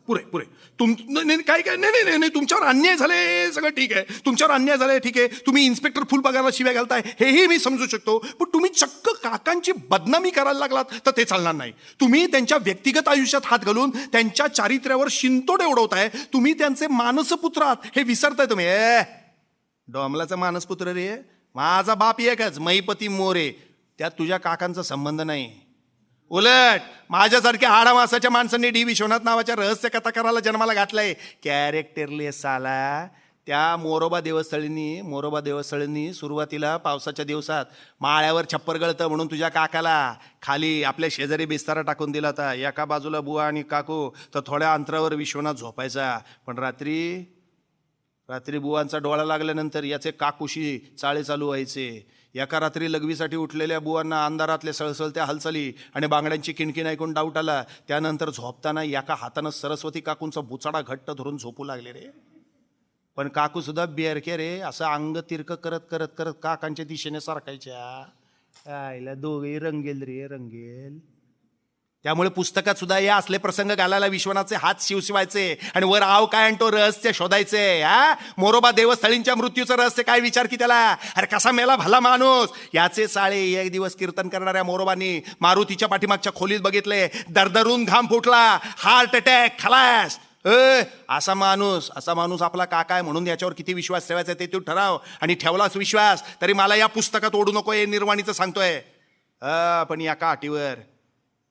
पुरे. नाही तुमच्यावर अन्याय झाले सगळं ठीक आहे. तुमच्यावर अन्याय झालाय ठीक आहे. तुम्ही इन्स्पेक्टर फुल पगाराला शिव्या घालताय हेही मी समजू शकतो. पण तुम्ही चक्क काकांची बदनामी करायला लागलात तर ते चालणार नाही. तुम्ही त्यांच्या व्यक्तिगत आयुष्यात हात घालून त्यांच्या चारित्र्यावर शिंतोडे उडवताय. तुम्ही त्यांचे मानसपुत्र आहात हे विसरताय तुम्ही. डोंबलाचा मानसपुत्र रे. माझा बाप एकच मैपती मोरे. त्यात तुझ्या काकांचा संबंध नाही. उलट माझ्यासारख्या हाडामासाच्या माणसांनी डी विश्वनाथ नावाच्या रहस्य कथाकाराला जन्माला घातलाय. कॅरेक्टरलेस साला. त्या मोरोबा देवस्थळींनी सुरुवातीला पावसाच्या दिवसात माळ्यावर छप्पर गळतं म्हणून तुझ्या काकाला खाली आपल्या शेजारी बिस्तारा टाकून दिला होता. एका बाजूला बुवा आणि काकू तर थोड्या अंतरावर विश्वनाथ झोपायचा. पण रात्री बुवांचा डोळा लागल्यानंतर याचे काकूशी चाळे चालू व्हायचे. एका रात्री लघवीसाठी उठलेल्या बुवांना अंधारातल्या सळसळत्या हालचाली आणि बांगड्यांची किणकिण ऐकून डाऊट आला. त्यानंतर झोपताना एका हातानं सरस्वती काकूंचा बुचाडा घट्ट धरून झोपू लागले रे. पण काकू सुद्धा बेरके रे. असं अंग तिरक करत काकांच्या दिशेने सारखायच्या. आईला दोघेही रंगेल. त्यामुळे पुस्तकात सुद्धा या असले प्रसंग घालायला विश्वनाथचे हात शिवशिवायचे आणि वर आव काय आणि तो रहस्य शोधायचे. मोरोबा देवस्थळींच्या मृत्यूचं रहस्य काय विचार की त्याला. अरे कसा मेला भला माणूस. याचे साळे एक दिवस कीर्तन करणाऱ्या मोरोबांनी मारुतीच्या पाठीमागच्या खोलीत बघितले. दरदरून घाम फुटला. हार्ट अटॅक खलास. असा माणूस आपला काका आहे म्हणून याच्यावर किती विश्वास ठेवायचा ते तू ठराव. आणि ठेवलाच विश्वास तरी मला या पुस्तकात ओढू नको हे निर्वाणीचं सांगतोय. पण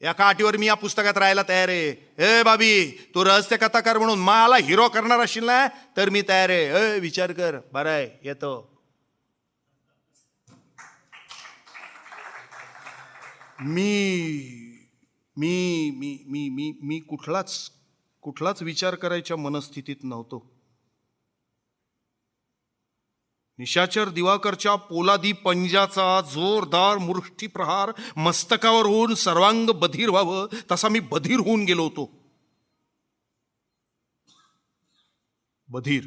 एका अटीवर मी या पुस्तकात राहायला तयार आहे. बाबी तू रहस्य कथाकार म्हणून मला हिरो करणार असशील ना तर मी तयार आहे. विचार कर. बरं आहे येतो. मी मी मी मी मी मी कुठलाच विचार करायच्या मनस्थितीत नव्हतो. निशाचर दिवाकरच्या पोलादी पंजाचा जोरदार मुष्टीप्रहार मस्तकावर होऊन सर्वांग बधीर व्हावं तसा मी बधीर होऊन गेलो होतो. बधीर,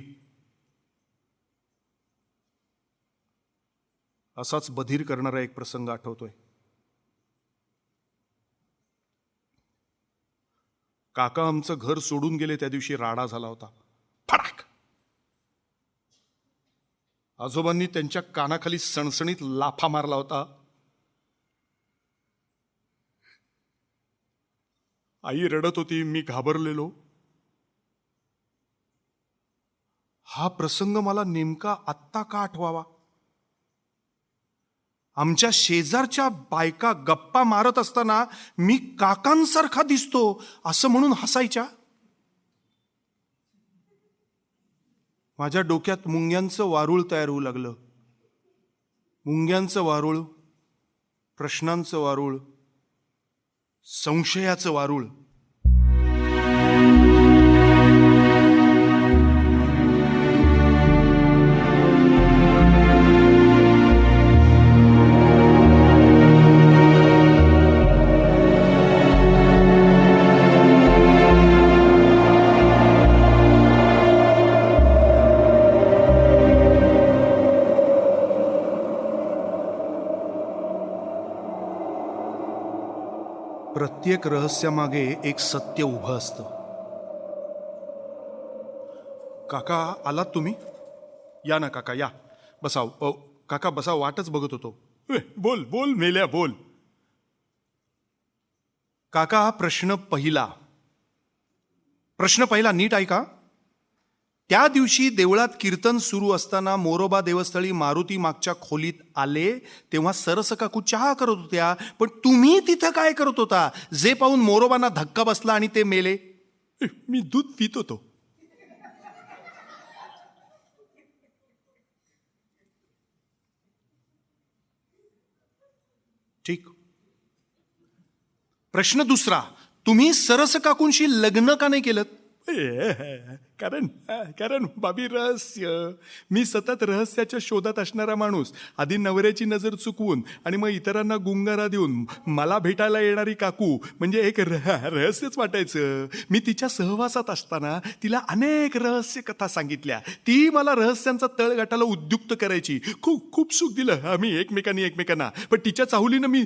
असाच बधीर करणारा एक प्रसंग आठवतोय. काका आमचं घर सोडून गेले त्या दिवशी राडा झाला होता. फडाक. आजोबांनी त्यांच्या कानाखाली सणसणीत लाफा मारला होता. आई रडत होती. मी घाबरलेलो. हा प्रसंग मला नेमका आत्ता का आठवावा? आमच्या शेजारच्या बायका गप्पा मारत असताना मी काकांसारखा दिसतो असं म्हणून हसायच्या. माझ्या डोक्यात मुंग्यांचं वारूळ तयार होऊ लागलं. मुंग्यांचं वारूळ, प्रश्नांचं वारूळ, संशयाचं वारूळ. प्रत्येक रहस्यामागे एक सत्य उभं असतं. काका आलात तुम्ही? या ना काका, या बसाव. काका बसा, वाटच बघत होतो. बोल बोल मेल्या बोल. काका प्रश्न पहिला नीट ऐका. त्या दिवशी देवळात कीर्तन सुरू असताना मोरोबा देवस्थळी मारुती मागच्या खोलीत आले तेव्हा सरस काकू चहा करत होत्या. पण तुम्ही तिथं काय करत होता? जे पाहून मोरोबांना धक्का बसला आणि ते मेले. मी दूध पित होतो. ठीक. प्रश्न दुसरा, तुम्ही सरस काकूंशी लग्न का नाही केलं? कारण बाबी रहस्य. मी सतत रहस्याच्या शोधात असणारा माणूस. आधी नवऱ्याची नजर चुकवून आणि मग इतरांना गुंगारा देऊन मला भेटायला येणारी काकू म्हणजे एक रहस्यच वाटायचं. मी तिच्या सहवासात असताना तिला अनेक रहस्य कथा सांगितल्या. ती मला रहस्यांचा तळ गाठायला उद्युक्त करायची. खूप खूप सुख दिलं आम्ही एकमेकांना. पण तिच्या चाहुलीनं मी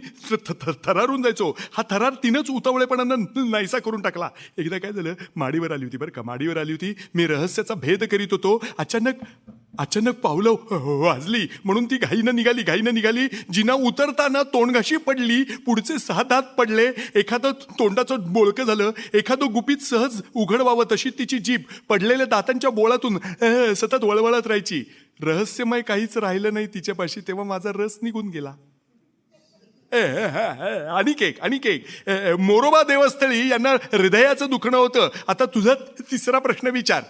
थरारून जायचो. हा थरार तिनंच उतावळेपणानं नाहीसा करून टाकला. एकदा काय झालं, माडीवर आली होती बरं का, माडीवर आली होती. मी रहस्याचा भेद करीत होतो. अचानक पावलं वाजली म्हणून ती घाईनं निघाली. जिना उतरताना तोंडघाशी पडली. पुढचे 6 दात पडले. एखादं तोंडाचं बोळकं झालं. एखादं गुपित सहज उघड व्हावं तशी तिची जीभ पडलेल्या दातांच्या बोळातून सतत वळवळत राहायची. रहस्यमय काहीच राहिलं नाही तिच्यापाशी. तेव्हा माझा रस निघून गेला. आणि मोरोबा देवस्थळी यांना हृदयाचं दुखणं होतं. आता तुझा तिसरा प्रश्न विचार.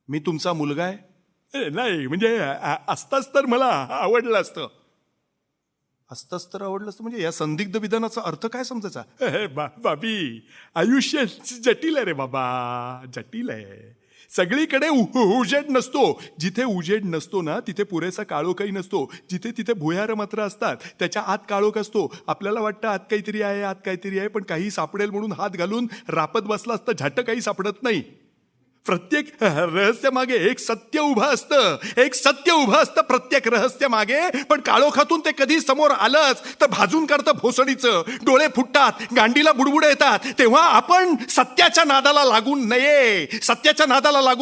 मी तुमचा मुलगा आहे? नाही, म्हणजे असताच तर मला आवडलं असतं. असताच तर आवडलं असतं म्हणजे या संदिग्ध विधानाचा अर्थ काय समजायचा? बाबी, आयुष्य जटिल आहे रे बाबा, जटिल आहे. सगळीकडे उजेड नसतो. जिथे उजेड नसतो ना तिथे पुरेसा काळोखही नसतो. जिथे भुयारं मात्र असतात त्याच्या आत काळोख असतो. आपल्याला वाटतं आत काहीतरी आहे, पण काही सापडेल म्हणून हात घालून रापत बसला असतं, झाट काही सापडत नाही. प्रत्येक रहस्य मागे एक सत्य उभं असतं प्रत्येक रहस्य मागे. पण काळोखातून ते कधी समोर आलंच तर भाजून काढतं भोसडीचं. डोळे फुटतात, गांडीला बुडबुड येतात. तेव्हा आपण सत्याच्या नादाला लागू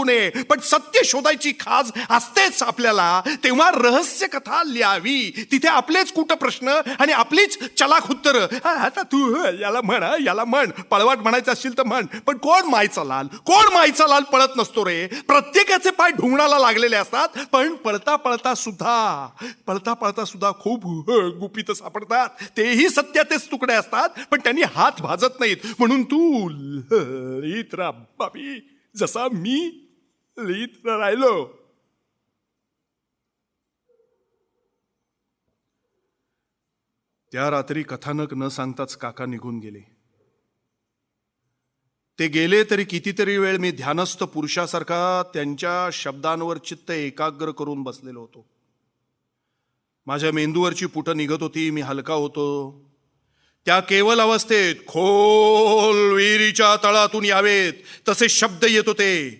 नये. पण सत्य शोधायची खाज असतेच आपल्याला. तेव्हा रहस्य कथा लिहावी. तिथे आपलेच कुट प्रश्न आणि आपलीच चलाख उत्तर. आता तू याला म्हण, पळवाट म्हणायचं असशील तर म्हण. पण कोण मायचा लाल पळत नसतो रे. प्रत्येकाचे पाय ढुंगणाला लागलेले असतात. पण पळता पळता सुद्धा खूप गुपित सापडतात. तेही सत्याचेच तुकडे असतात, पण त्यांनी हात भाजत नाहीत. म्हणून तू लिहित राहा बाबी, जसा मी लिहित राहिलो. त्या रात्री कथानक न सांगताच काका निघून गेले. ते गेले तरी कितीतरी वेळ मी ध्यानस्थ पुरुषासारखा त्यांच्या शब्दांवर चित्त एकाग्र करून बसलेलो होतो. माझ्या मेंदूवरची पुटं निघत होती. मी हलका होतो. त्या केवल अवस्थेत खोल विहिरीच्या तळातून यावेत तसे शब्द येत होते.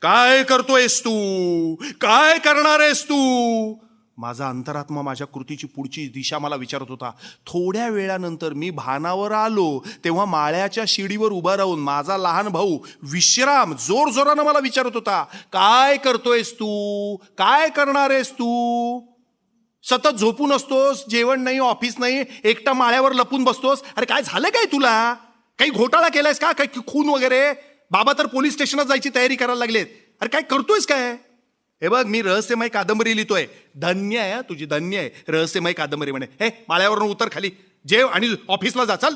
काय करतोयस तू? काय करणार आहेस तू? माझा अंतरात्मा माझ्या कृतीची पुढची दिशा मला विचारत होता. थोड्या वेळानंतर मी भानावर आलो तेव्हा माळ्याच्या शिडीवर उभा राहून माझा लहान भाऊ विश्राम जोरजोरानं मला विचारत होता, काय करतोयस तू? काय करणार आहेस तू? सतत झोपून असतोस, जेवण नाही, ऑफिस नाही, एकटा माळ्यावर लपून बसतोस. अरे काय झालं काय तुला? काही घोटाळा केलायस का? काही खून वगैरे? बाबा तर पोलीस स्टेशनात जायची तयारी करायला लागलेत. अरे काय करतोयस काय? हे बघ, मी रहस्यमय कादंबरी लिहितोय. धन्य आहे तुझी, धन्य आहे रहस्यमय कादंबरी म्हणे. हे माळ्यावरून उतर खाली, जेव आणि ऑफिसला जा. चल.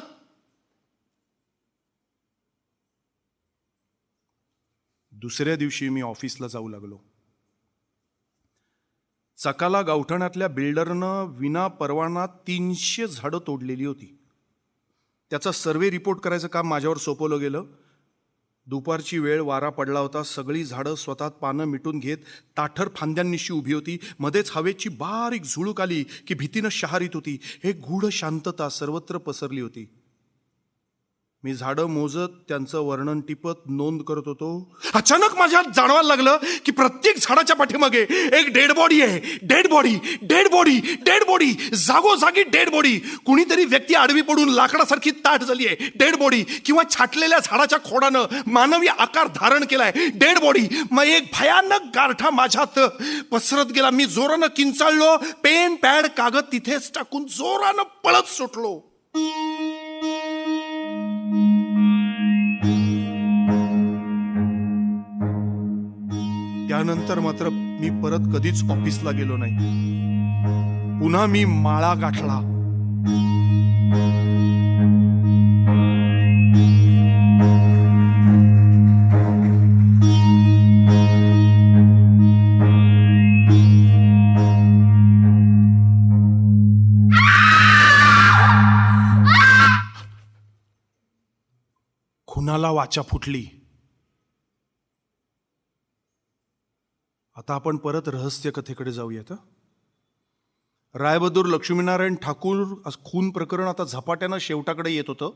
दुसऱ्या दिवशी मी ऑफिसला जाऊ लागलो. सकाला गावठाणातल्या बिल्डरनं विना परवाना 300 झाडं तोडलेली होती. त्याचा सर्वे रिपोर्ट करायचं काम माझ्यावर सोपवलं गेलं. दुपारची वेळ, वारा पडला होता. सगळी झाडं स्वतःत पानं मिटून घेत ताठर फांद्यांनीशी उभी होती. मध्येच हवेची बारीक झुळूक आली की भीतीनं शहारीत होती. एक गूढ शांतता सर्वत्र पसरली होती. मी झाडं मोजत, त्यांचं वर्णन टिपत, नोंद करत होतो. अचानक माझ्या जाणवायला लागलं की प्रत्येक झाडाच्या पाठीमागे एक डेड बॉडी आहे. Dead body, dead body, dead body, जागोजागी डेड बॉडी. कुणीतरी व्यक्ती आडवी पडून लाकडासारखी ताठ झाली आहे. Dead body. किंवा छाटलेल्या झाडाच्या खोडानं मानवी आकार धारण केलाय. Dead body. मग एक भयानक गारठा माझ्यात पसरत गेला. मी जोरानं किंचाळलो. पेन, पॅड, कागद तिथेच टाकून जोरानं पळत सुटलो. त्यानंतर मात्र मी परत कधीच ऑफिसला गेलो नाही. पुन्हा मी माळा गाठला. खुनाला वाचा फुटली. आता आपण परत रहस्य कथेकडे जाऊयात. रायबहादूर लक्ष्मीनारायण ठाकूर खून प्रकरण आता झपाट्यानं शेवटाकडे येत होतं.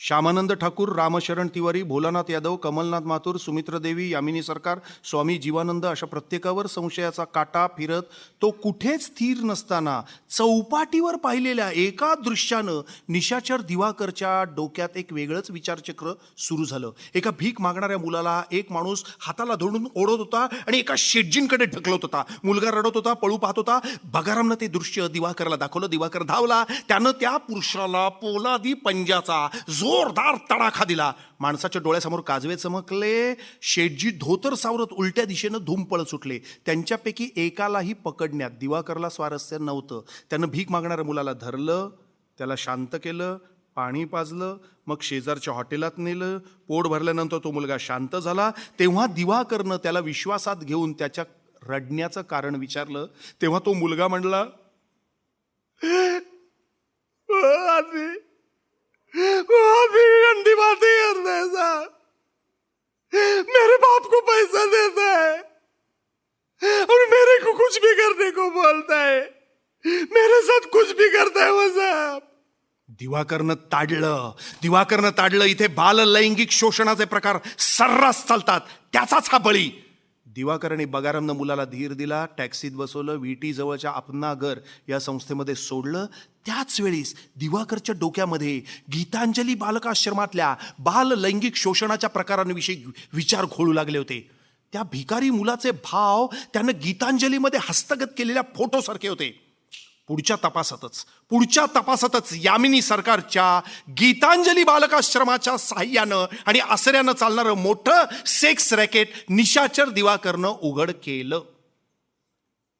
श्यामानंद ठाकूर, रामशरण तिवारी, भोलानाथ यादव, कमलनाथ माथुर, सुमित्रा देवी, यामिनी सरकार, स्वामी जीवानंद अशा प्रत्येकावर संशयाचा काटा फिरत तो कुठेच स्थिर नसताना चौपाटीवर पाहिलेल्या एका दृश्यानं निशाचर दिवाकरच्या डोक्यात एक वेगळंच विचारचक्र सुरू झालं. एका भीक मागणाऱ्या मुलाला एक माणूस हाताला धरून ओढत होता आणि एका शेटजींकडे ढकलत होता. मुलगा रडत होता, पळू पाहत होता. बगारामनं ते दृश्य दिवाकरला दाखवलं. दिवाकर धावला. त्यानं त्या पुरुषाला पोलादी पंजाचा जोरदार तडाखा दिला. माणसाच्या डोळ्यासमोर काजवे चमकले. शेटजी धोतर सावरत उलट्या दिशेनं धूम पळत सुटले. त्यांच्यापैकी एकालाही पकडण्यात दिवाकरला स्वारस्य नव्हतं. त्यानं भीक मागणाऱ्या मुलाला धरलं, त्याला शांत केलं, पाणी पाजलं, मग शेजारच्या हॉटेलात नेलं. पोट भरल्यानंतर तो मुलगा शांत झाला. तेव्हा दिवाकरनं त्याला विश्वासात घेऊन त्याच्या रडण्याचं कारण विचारलं. तेव्हा तो मुलगा म्हणला, गंदी बातें करता है साहब, मेरे बाप को पैसा देता है और मेरे को कुछ भी करने को बोलता है, मेरे साथ कुछ भी करता है वो साहब. दिवाकरनं ताडलं. इथे बाल लैंगिक शोषणाचे प्रकार सर्रास चालतात, त्याचाच हा बळी. दिवाकरने बगारामनं मुलाला धीर दिला. टॅक्सीत बसवलं. विटी जवळच्या अपनागर या संस्थेमध्ये सोडलं. त्याच वेळीस दिवाकरच्या डोक्यामध्ये गीतांजली बालकाश्रमातल्या बाल लैंगिक शोषणाच्या प्रकारांविषयी विचार घोळू लागले होते. त्या भिकारी मुलाचे भाव त्यानं गीतांजलीमध्ये हस्तगत केलेल्या फोटोसारखे होते. पुढच्या तपासातच यामिनी सरकारच्या गीतांजली बालकाश्रमाच्या साह्यानं आणि आसऱ्यानं चालणारं मोठं सेक्स रॅकेट निशाचर दिवाकरनं उघड केलं.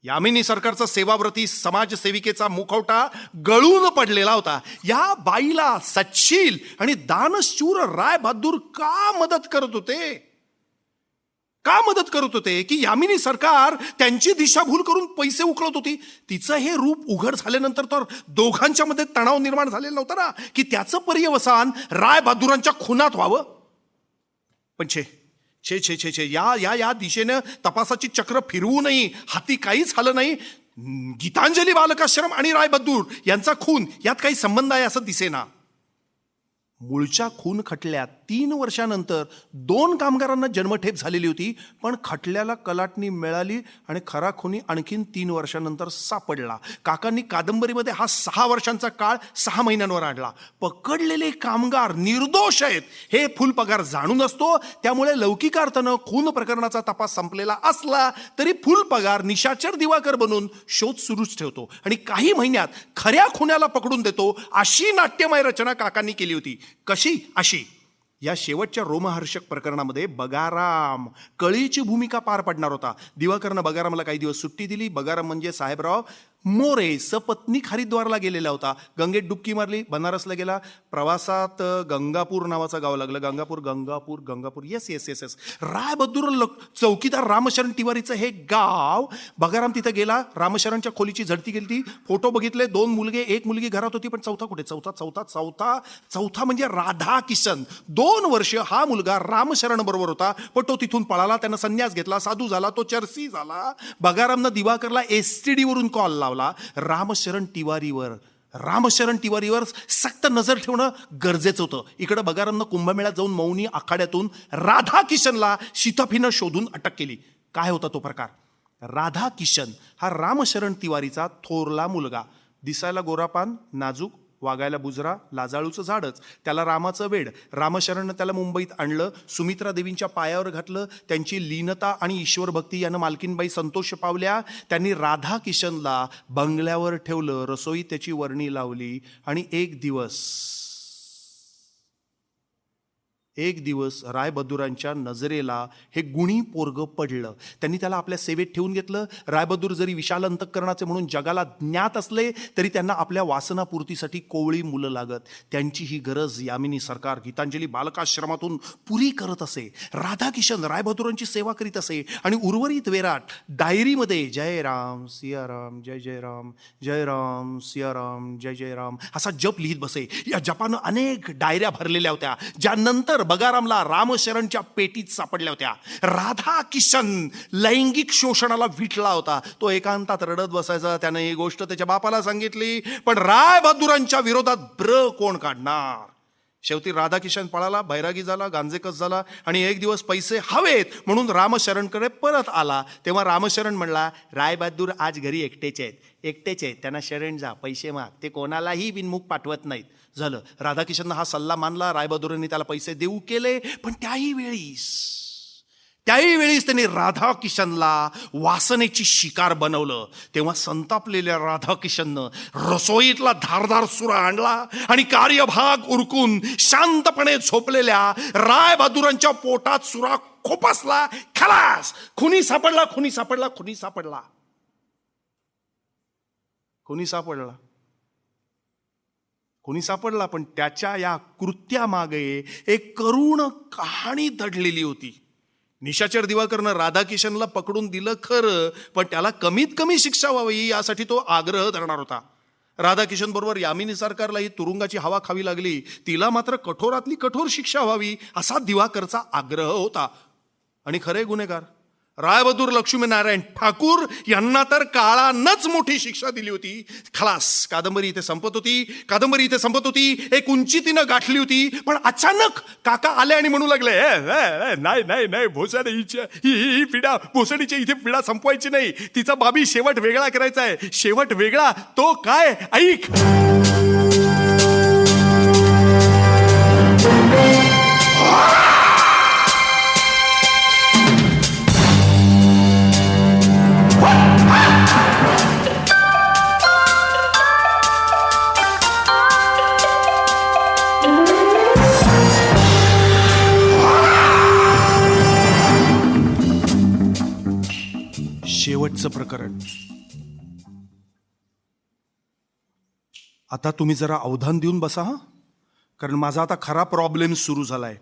यामिनी सरकारचा सेवाव्रती समाजसेविकेचा मुखवटा गळून पडलेला होता. या बाईला सच्छील आणि दानशूर रायबहादूर का मदत करत होते? का मदत करत होते की यामिनी सरकार त्यांची दिशाभूल करून पैसे उकळत होती. तिचं हे रूप उघड झाल्यानंतर तर दोघांच्या मध्ये तणाव निर्माण झालेला नव्हता ना, की त्याचं पर्यवसान राय बहादुरांच्या खुनात व्हावं. पण छे छे छे छे छे या या या दिशेनं तपासाची चक्र फिरवू नाही, हाती काहीच आलं नाही. गीतांजली बालकाश्रम आणि राय बहादूर यांचा खून यात काही संबंध आहे असं दिसेना. मूळच्या खून खटल्यात 3 वर्षानंतर 2 कामगारांना जन्मठेप झालेली होती, पण खटल्याला कलाटणी मिळाली आणि खरा खुनी आणखीन 3 वर्षानंतर सापडला. काकांनी कादंबरीमध्ये हा 6 वर्षांचा काळ 6 महिन्यांवर आणला. पकडलेले कामगार निर्दोष आहेत हे फुल पगार जाणून असतो, त्यामुळे लौकिकार्थानं खून प्रकरणाचा तपास संपलेला असला तरी फुल पगार निशाचर दिवाकर बनून शोध सुरूच ठेवतो आणि काही महिन्यात खऱ्या खुन्याला पकडून देतो. अशी नाट्यमय रचना काकांनी केली होती. कशी? अशी. या शेवटच्या रोमहर्षक प्रकरणामध्ये बगाराम कळीची भूमिका पार पडणार होता. दिवाकरनं बगारामला काही दिवस सुट्टी दिली. बगाराम म्हणजे साहेबराव मोरे सपत्नीक हरिद्वारला गेलेला होता. गंगेत डुबकी मारली, बनारसला गेला. प्रवासात गंगापूर नावाचं गाव लागलं. Gangapur yes yes yes yes Rai Bahadur चौकीदार रामशरण तिवारीचं हे गाव. बगाराम तिथं गेला. रामशरणच्या खोलीची झडती गेली ती. फोटो बघितले. 2 मुलगे 1 मुलगी घरात होती, पण चौथा कुठे? चौथा म्हणजे राधा किशन. 2 वर्ष हा मुलगा रामशरण बरोबर होता, पण तो तिथून पळाला. त्यानं संन्यास घेतला, साधू झाला, तो चर्सी झाला. बगारामनं दिवाकरला STD वरून कॉल लावला. रामशरण तिवारीवर सक्त नजर ठेवणं गरजेचं होतं. इकडं बगारामनं कुंभमेळ्यात जाऊन मौनी आखाड्यातून राधा किशनला शिताफीनं शोधून अटक केली. काय होता तो प्रकार? राधा किशन हा रामशरण तिवारीचा थोरला मुलगा. दिसायला गोरापान, नाजूक, वागायला बुजरा, लाजाळूचं झाडच. त्याला रामाचं वेड. रामशरणनं त्याला मुंबईत आणलं, सुमित्रा देवींच्या पायावर घातलं. त्यांची लीनता आणि ईश्वर भक्ती यानं मालकीनबाई संतोष पावल्या. त्यांनी राधा किशनला बंगल्यावर ठेवलं, रसोई त्याची वर्णी लावली आणि एक दिवस रायबहादुरांच्या नजरेला हे गुणी पोरग पडलं. त्यांनी त्याला आपल्या सेवेत ठेवून घेतलं. रायबहादूर जरी विशाल अंतःकरणाचे म्हणून जगाला ज्ञात असले तरी त्यांना आपल्या वासनापूर्तीसाठी कोवळी मुलं लागत. त्यांची ही गरज यामिनी सरकार गीतांजली बालकाश्रमातून पुरी करत असे. राधा किशन रायबहादुरांची सेवा करीत असे आणि उर्वरित वेराट डायरीमध्ये जय राम सियाराम जय जय राम, जय राम सियाराम जय जय राम असा जप लिहित बसे. या जपानं अनेक डायऱ्या भरलेल्या होत्या, ज्या नंतर बगारामला रामशरणच्या पेटीत सापडल्या होत्या. राधा किशन लैंगिक शोषणाला विटला होता. तो एकांतात रडत बसायचा. त्यानं ही गोष्ट त्याच्या बापाला सांगितली, पण राय बहादुरांच्या विरोधात कोण काढणार? शेवटी राधा किशन पळाला, बैरागी झाला, गांजेकस झाला आणि एक दिवस पैसे हवेत म्हणून रामशरणकडे परत आला. तेव्हा रामशरण म्हणला, राय बहादूर आज घरी एकटेच आहेत, त्यांना शरण जा, पैसे माग, ते कोणालाही बिनमुख पाठवत नाहीत. झालं. राधाकिशननं हा सल्ला मानला. रायबहादूरांनी त्याला पैसे देऊ केले, पण त्याही वेळीस त्यांनी राधा किशनला वासनेची शिकार बनवलं. तेव्हा संतापलेल्या राधा किशननं रसोईतला धारदार सुरा आणला आणि कार्यभाग उरकून शांतपणे झोपलेल्या राय बहादुरांच्या पोटात सुरा खोपसला. खलास! खुनी सापडला. पण त्याच्या या कृत्यामागे एक करुण कहाणी दडलेली होती. निशाचर दिवाकरनं राधाकिशनला पकडून दिलं खरं, पण त्याला कमीत कमी शिक्षा व्हावी यासाठी तो आग्रह धरणार होता. राधाकिशन बरोबर यामिनी सरकारला ही तुरुंगाची हवा खावी लागली. तिला मात्र कठोरातली कठोर शिक्षा व्हावी असा दिवाकरचा आग्रह होता. आणि खरे गुन्हेगार रायबहादूर लक्ष्मीनारायण ठाकूर यांना तर काळानंच मोठी शिक्षा दिली होती. खलास! कादंबरी इथे संपत होती. एक उंची तिनं गाठली होती. पण अचानक काका आले आणि म्हणू लागले, नाही भोसडीच्या इथे पिढा संपवायची नाही. तिचा बाबी शेवट वेगळा करायचा आहे. शेवट वेगळा तो काय? ऐक. शेवटचं प्रकरण. आता तुम्ही जरा अवधान देऊन बसा, कारण माझा आता खरा प्रॉब्लेम सुरू झालाय.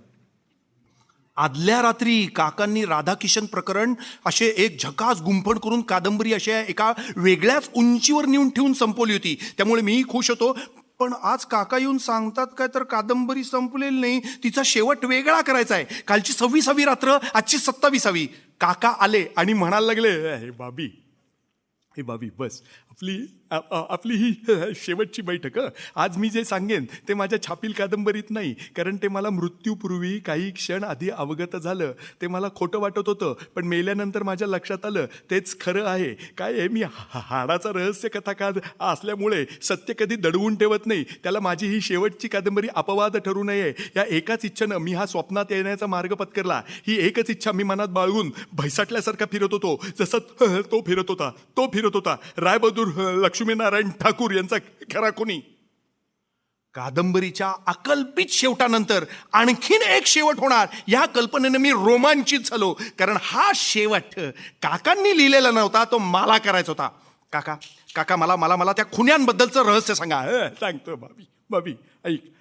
आदल्या रात्री काकांनी राधाकिशन प्रकरण असे एक झकास गुंफण करून कादंबरी अशा एका वेगळ्याच उंचीवर नेऊन ठेवून संपवली होती. त्यामुळे मीही खुश होतो. पण आज काका येऊन सांगतात काय तर कादंबरी संपलेली नाही, तिचा शेवट वेगळा करायचा आहे. कालची 26वी रात्र, आजची 27वी. काका आले आणि म्हणायला लागले, हे बाबी बस, आपली ही शेवटची बैठक. आज मी जे सांगेन ते माझ्या छापील कादंबरीत नाही, कारण ते मला मृत्यूपूर्वी काही क्षण आधी अवगत झालं. ते मला खोटं वाटत होतं, पण मेल्यानंतर माझ्या लक्षात आलं तेच खरं आहे. काय आहे, मी हाडाचा रहस्य कथाकार असल्यामुळे सत्य कधी दडवून ठेवत नाही. त्याला माझी ही शेवटची कादंबरी अपवाद ठरू नये या एकाच इच्छेनं मी हा स्वप्नात येण्याचा मार्ग पत्करला. ही एकच इच्छा मी मनात बाळगून भैसाटल्यासारखा फिरत होतो, जसं तो फिरत होता. रायबहादूर लक्ष्मीनारायण ठाकूर यांचा खरा कोणी. कादंबरीच्या अकल्पित शेवटानंतर आणखीन एक शेवट होणार या कल्पनेने मी रोमांचित झालो. कारण हा शेवट काकांनी लिहिलेला नव्हता, तो मला करायचा होता. काका मला त्या खुन्यांबद्दलचं रहस्य सांगा. सांगतो बाबी ऐक.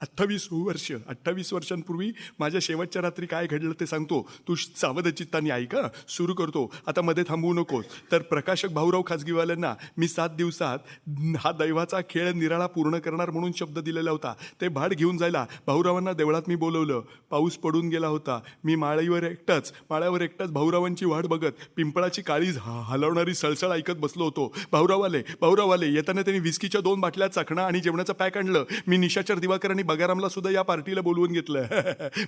28 वर्षांपूर्वी माझ्या शेवटच्या रात्री काय घडलं ते सांगतो. तू सावध चित्ताने ऐक. सुरू करतो आता, मध्ये थांबवू नकोस. तर प्रकाशक भाऊराव खाजगीवाल्यांना मी 7 दिवसात हा दैवाचा खेळ निराळा पूर्ण करणार म्हणून शब्द दिलेला होता. ते भाड घेऊन जायला भाऊरावांना देवळात मी बोलवलं. पाऊस पडून गेला होता. मी माळ्यावर एकटाच भाऊरावांची वाट बघत पिंपळाची काळी हलवणारी सळसळ ऐकत बसलो होतो. भाऊराव आले. येताना त्यांनी विस्कीच्या 2 बाटल्या, चाकणा आणि जेवणाचं पॅक आणलं. मी निशाचर दिवाकरांनी बगारामला सुद्धा या पार्टीला बोलवून घेतलं.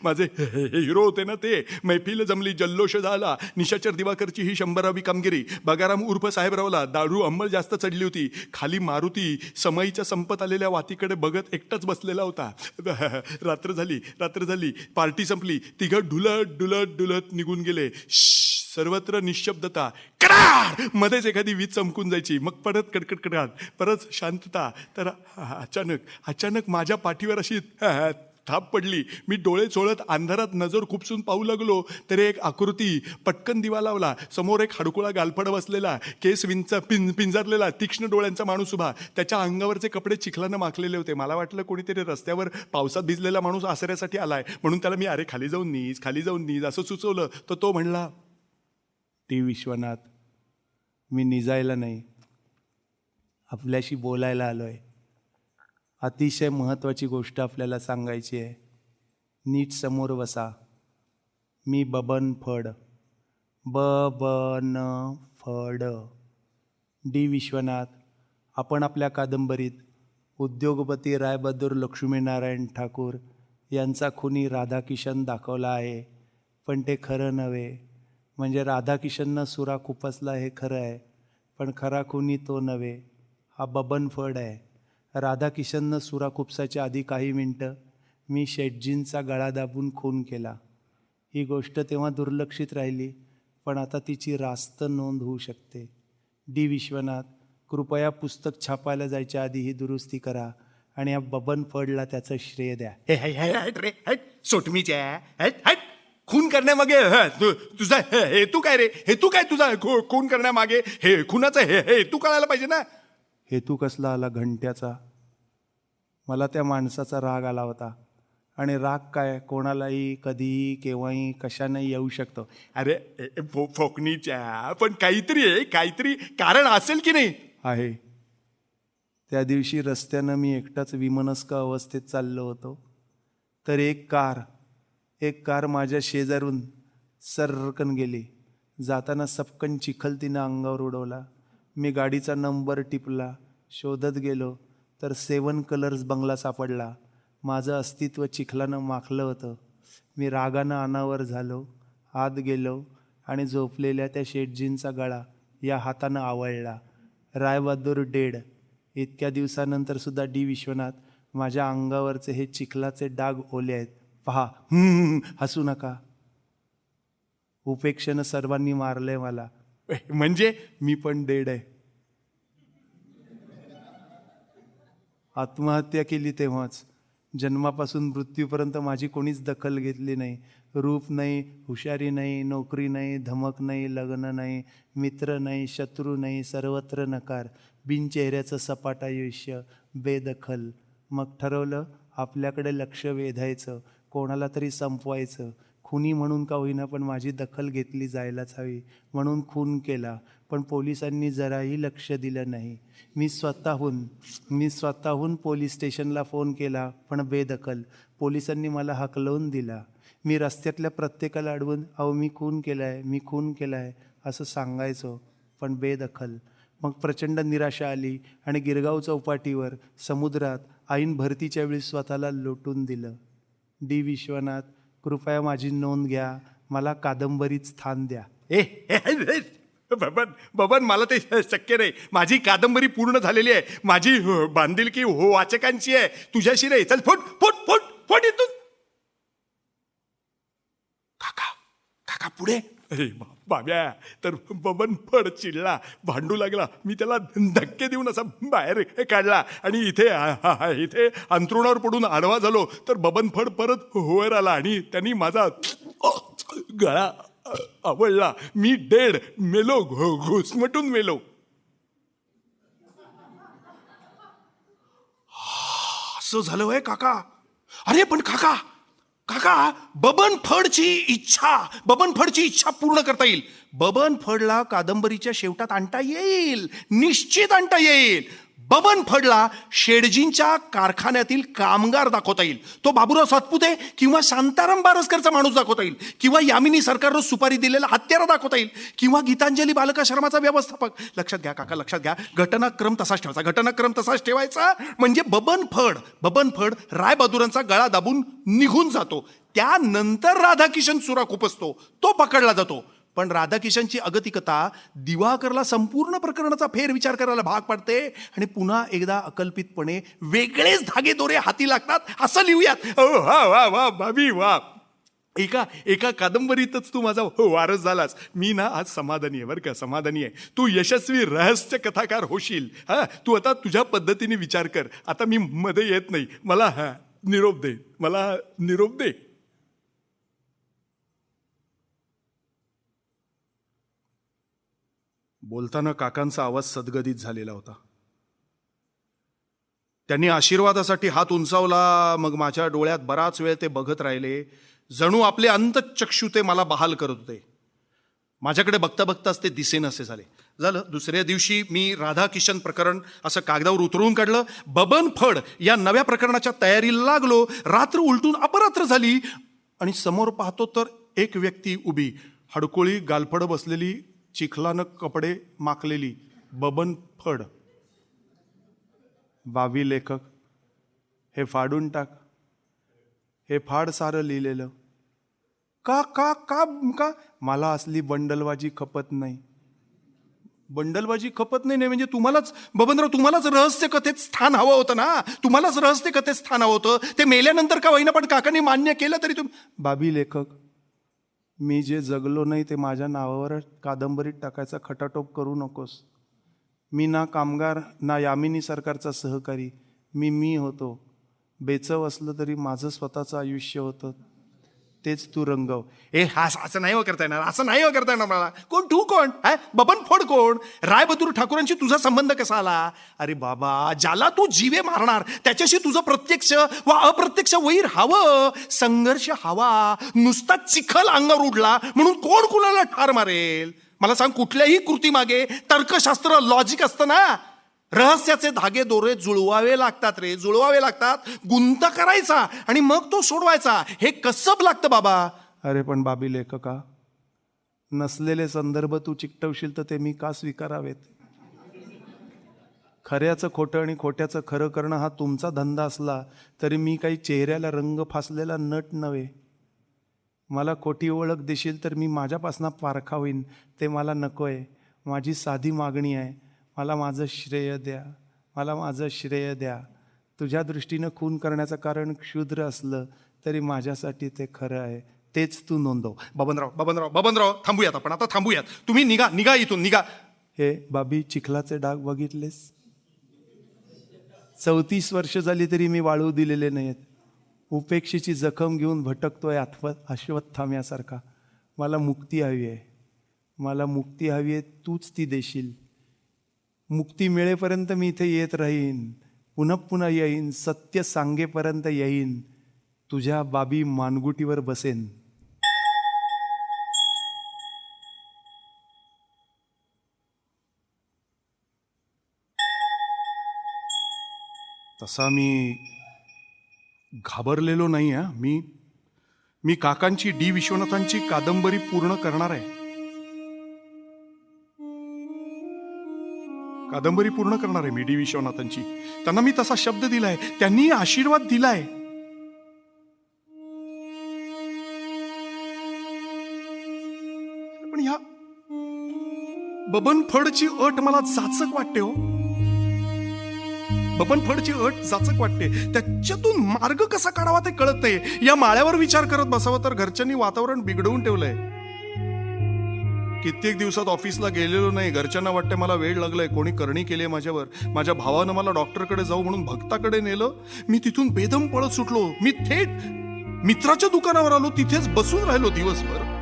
माझे हिरो होते ना ते. मैफिल जमली, जल्लोष झाला. निशाचर दिवाकरची ही 100वी कामगिरी. बगाराम उर्फ साहेबरावला दारू अंमल जास्त चढली होती. खाली मारुती समईच्या संपत आलेल्या वातीकडे बघत एकटाच बसलेला होता. रात्र झाली. पार्टी संपली. तिघं डुलत निघून गेले. सर्वत्र निश्शब्दता. करार मध्येच एखादी वीज चमकून जायची, मग परत कडकड, परत शांतता. तर अचानक माझ्या पाठीवर अशी थाप पडली. मी डोळे चोळत अंधारात नजर खुपसून पाहू लागलो तर एक आकृती. पटकन दिवा लावला. समोर एक हडकुळा गालफड बसलेला, केस पिंजारलेला, तीक्ष्ण डोळ्यांचा माणूस उभा. त्याच्या अंगावरचे कपडे चिखलानं माखलेले होते. मला वाटलं कोणीतरी रस्त्यावर पावसात भिजलेला माणूस आसऱ्यासाठी आलाय, म्हणून त्याला मी खाली जाऊन नीज असं सुचवलं. तर तो म्हणला, टी विश्वनाथ, मी निजायला नाही, आपल्याशी बोलायला आलोय. अतिशय महत्त्वाची गोष्ट आपल्याला सांगायची आहे. नीट समोर बसा. मी बबन फड. डी विश्वनाथ, आपण आपल्या कादंबरीत उद्योगपती रायबहादूर लक्ष्मीनारायण ठाकूर यांचा खुनी राधाकिशन दाखवला आहे, पण ते खरं नव्हे. म्हणजे राधाकिशननं सुरा खुपसला हे खरं आहे, पण खरा खुनी तो नव्हे, हा बबन फड आहे. राधाकिशननं सुरा खुपसाच्या आधी काही मिनटं मी शेटजींचा गळा दाबून खून केला. ही गोष्ट तेव्हा दुर्लक्षित राहिली, पण आता तिची रास्त नोंद होऊ शकते. डी विश्वनाथ, कृपया पुस्तक छापायला जायच्या आधी ही दुरुस्ती करा आणि या बबन फडला त्याचं श्रेय द्या. खून करण्यामागे तुझा हेतू काय रे? हेतू काय तुझा खून करण्यामागे? हे खुनाचा हेतू कळायला पाहिजे ना. हेतू कसला आला? घंट्याचा. मला त्या माणसाचा राग आला होता. आणि राग काय कोणालाही कधीही केव्हाही कशानेही येऊ शकतो. अरे फोकणीच्या पण काहीतरी कारण असेल की नाही? आहे. त्या दिवशी रस्त्यानं मी एकटाच विमनस्क अवस्थेत चाललो होतो, तर एक कार माझ्या शेजारून सर्रकन गेली. जाताना सपकन चिखल तिनं अंगावर उडवला. मी गाडीचा नंबर टिपला, शोधत गेलो तर 7 कलर्स बंगला सापडला. माझं अस्तित्व चिखलानं माखलं होतं. मी रागानं अनावर झालो, आत गेलो आणि झोपलेल्या त्या शेटजींचा गळा या हातानं आवळला. रायबहादूर डेड. इतक्या दिवसानंतर सुद्धा डी विश्वनाथ, माझ्या अंगावरचे हे चिखलाचे डाग ओले आहेत. पहा, हसू नका. उपेक्षेनं सर्वांनी मारलंय मला. म्हणजे मी पण डेड आहे. आत्महत्या केली तेव्हाच. जन्मापासून मृत्यूपर्यंत माझी कोणीच दखल घेतली नाही. रूप नाही, हुशारी नाही, नोकरी नाही, धमक नाही, लग्न नाही, मित्र नाही, शत्रू नाही, सर्वत्र नकार. बिनचेहऱ्याचं सपाट आयुष्य, बेदखल. मग ठरवलं आपल्याकडे लक्ष वेधायचं, कोणाला तरी संपवायचं, खुनी म्हणून का होईना पण माझी दखल घेतली जायलाच हवी म्हणून खून केला. पण पोलिसांनी जराही लक्ष दिलं नाही. मी स्वतःहून पोलीस स्टेशनला फोन केला पण बेदखल. पोलिसांनी मला हकलवून दिला. मी रस्त्यातल्या प्रत्येकाला अडवून अहो मी खून केला आहे असं सांगायचो पण बेदखल. मग प्रचंड निराशा आली आणि गिरगाव चौपाटीवर समुद्रात ऐन भरतीच्या वेळी स्वतःला लोटून दिलं. डी विश्वनाथ, कृपया माझी नोंद घ्या. मला कादंबरीत स्थान द्या. बबन मला ते शक्य नाही. माझी कादंबरी पूर्ण झालेली आहे. माझी बांधिलकी वाचकांची आहे, तुझ्याशी नाही. चल फुट फुट फुट फुट इथून. काका पुढे. अरे बाब्या, तर बबन फड चिडला, भांडू लागला. मी त्याला धक्के देऊन असा बाहेर काढला आणि इथे अंथरुणावर पडून आडवा झालो तर बबन फड परत वर आला आणि त्यांनी माझा गळा आवडला. मी डेड मेलो, घुसमटून मेलो. असं झालं होय काका. अरे पण काका बबन फडची इच्छा पूर्ण करता येईल. बबन फडला कादंबरीच्या शेवटात आणता येईल, निश्चित आणता येईल. बबन फडला शेडजींच्या कारखान्यातील कामगार दाखवता येईल. तो बाबूराव सातपुते किंवा शांताराम बारसकरचा माणूस दाखवता येईल, किंवा यामिनी सरकारनं सुपारी दिलेला हत्यारा दाखवता येईल, किंवा गीतांजली बालकाश्रमाचा व्यवस्थापक. लक्षात घ्या काका, लक्षात घ्या. घटनाक्रम तसाच ठेवायचा. म्हणजे बबन फड रायबहादूरांचा गळा दाबून निघून जातो. त्यानंतर राधाकिशन सुरा खुपसतो, तो पकडला जातो. पण राधाकिशनची अगतिकता दिवाकरला संपूर्ण प्रकरणाचा फेरविचार करायला भाग पाडते आणि पुन्हा एकदा अकल्पितपणे वेगळेच धागेदोरे हाती लागतात असं लिहूयात. वा भाभी वा. एका कादंबरीतच तू माझा वारस झालास. मी ना आज समाधानी आहे बरं का, समाधानी आहे. तू यशस्वी रहस्य कथाकार होशील. तू आता तुझ्या पद्धतीने विचार कर. आता मी मध्ये येत नाही. मला निरोप दे. बोलताना काकांचा आवाज सदगदित झालेला होता. त्यांनी आशीर्वादासाठी हात उंचावला. मग माझ्या डोळ्यात बराच वेळ ते बघत राहिले, जणू आपले अंतःचक्षु ते मला बहाल करत होते. माझ्याकडे बघता बघताच ते दिसेनासे झालं. दुसऱ्या दिवशी मी राधाकिशन प्रकरण असं कागदावर उतरवून काढलं. बबन फड या नव्या प्रकरणाच्या तयारीला लागलो. रात्र उलटून अपरात्र झाली आणि समोर पाहतो तर एक व्यक्ती उभी, हडकोळी गालफड बसलेली, चिखलानं कपडे माखलेली. बबन फड. बाबी लेखक, हे फाडून टाक. हे फाड सारं लिहिलेलं. का का का का मला असली बंडलबाजी खपत नाही. बंडलबाजी खपत नाही म्हणजे तुम्हालाच रहस्य कथेत स्थान हवं होतं ना. तुम्हालाच रहस्य कथेत स्थान हवं होतं. ते मेल्यानंतर का होईना पण काकांनी मान्य केलं तरी बाबी लेखक, मी जे जगलो नाही ते माझ्या नावावर कादंबरीत टाकायचा खटाटोप करू नकोस. मी ना कामगार ना यामिनी सरकारचा सहकारी. मी होतो. बेचव असलं तरी माझं स्वतःचं आयुष्य होतं, तेच तू रंगव. असं नाही करता येणार मला. तू कोण? बबन फड कोण? रायबहादूर ठाकूरांशी तुझा संबंध कसा आला? अरे बाबा, ज्याला तू जीवे मारणार त्याच्याशी तुझं प्रत्यक्ष वा अप्रत्यक्ष वैर हवं, संघर्ष हवा. नुसता चिखल अंगावर उडला म्हणून कोण कुणाला ठार मारेल? मला सांग, कुठल्याही कृतीमागे तर्कशास्त्र, लॉजिक असतं ना. रहस्याचे धागे दोरे जुळवावे लागतात. गुंत करायचा आणि मग तो सोडवायचा. हे कसब लागतं बाबा. अरे पण बाबी लेखका, नसलेले संदर्भ तू चिकटवशील तर ते मी का स्वीकारावेत? खऱ्याचं खोटं आणि खोट्याचं खरं करणं हा तुमचा धंदा असला तरी मी काही चेहऱ्याला रंग फासलेला नट नव्हे. मला खोटी ओळख देशील तर मी माझ्यापासनं पारखा होईन. ते मला नको आहे. माझी साधी मागणी आहे, मला माझं श्रेय द्या. तुझ्या दृष्टीनं खून करण्याचं कारण क्षुद्र असलं तरी माझ्यासाठी ते खरं आहे. तेच तू नोंदव. बबनराव थांबूयात आपण. आता थांबूयात. तुम्ही निघा इथून निघा. हे बाबी, चिखलाचे डाग बघितलेस? 34 वर्ष झाली तरी मी वाळू दिलेले नाहीत. उपेक्षेची जखम घेऊन भटकतोय अश्वत्थाम्यासारखा. मला मुक्ती हवी आहे. तूच ती देशील. मुक्ती मिळेपर्यंत मी इथे येत राहीन. पुन्हा येईन. सत्य सांगेपर्यंत येईन. तुझ्या बाबी मानगुटीवर बसेन. तसा मी घाबरलेलो नाही हा. मी काकांची डी विश्वनाथांची कादंबरी पूर्ण करणार आहे. कादंबरी पूर्ण करणार आहे मी डी विश्वनाथांची. त्यांना मी तसा शब्द दिलाय, त्यांनी आशीर्वाद दिलाय. पण ह्या बबन फडची अट मला जाचक वाटते हो. बबन फडची अट जाचक वाटते. त्याच्यातून मार्ग कसा काढावा ते कळत नाही. या माळ्यावर विचार करत बसावं तर घरच्यांनी वातावरण बिघडवून ठेवलंय. कित्येक दिवसात ऑफिसला गेलेलो नाही. घरच्यांना वाटतं मला वेळ लागलाय, कोणी करणी केली माझ्यावर. माझ्या भावानं मला डॉक्टरकडे जाऊ म्हणून भक्ताकडे नेलं. मी तिथून बेदम पळत सुटलो. मी थेट मित्राच्या दुकानावर आलो, तिथेच बसून राहिलो दिवसभर.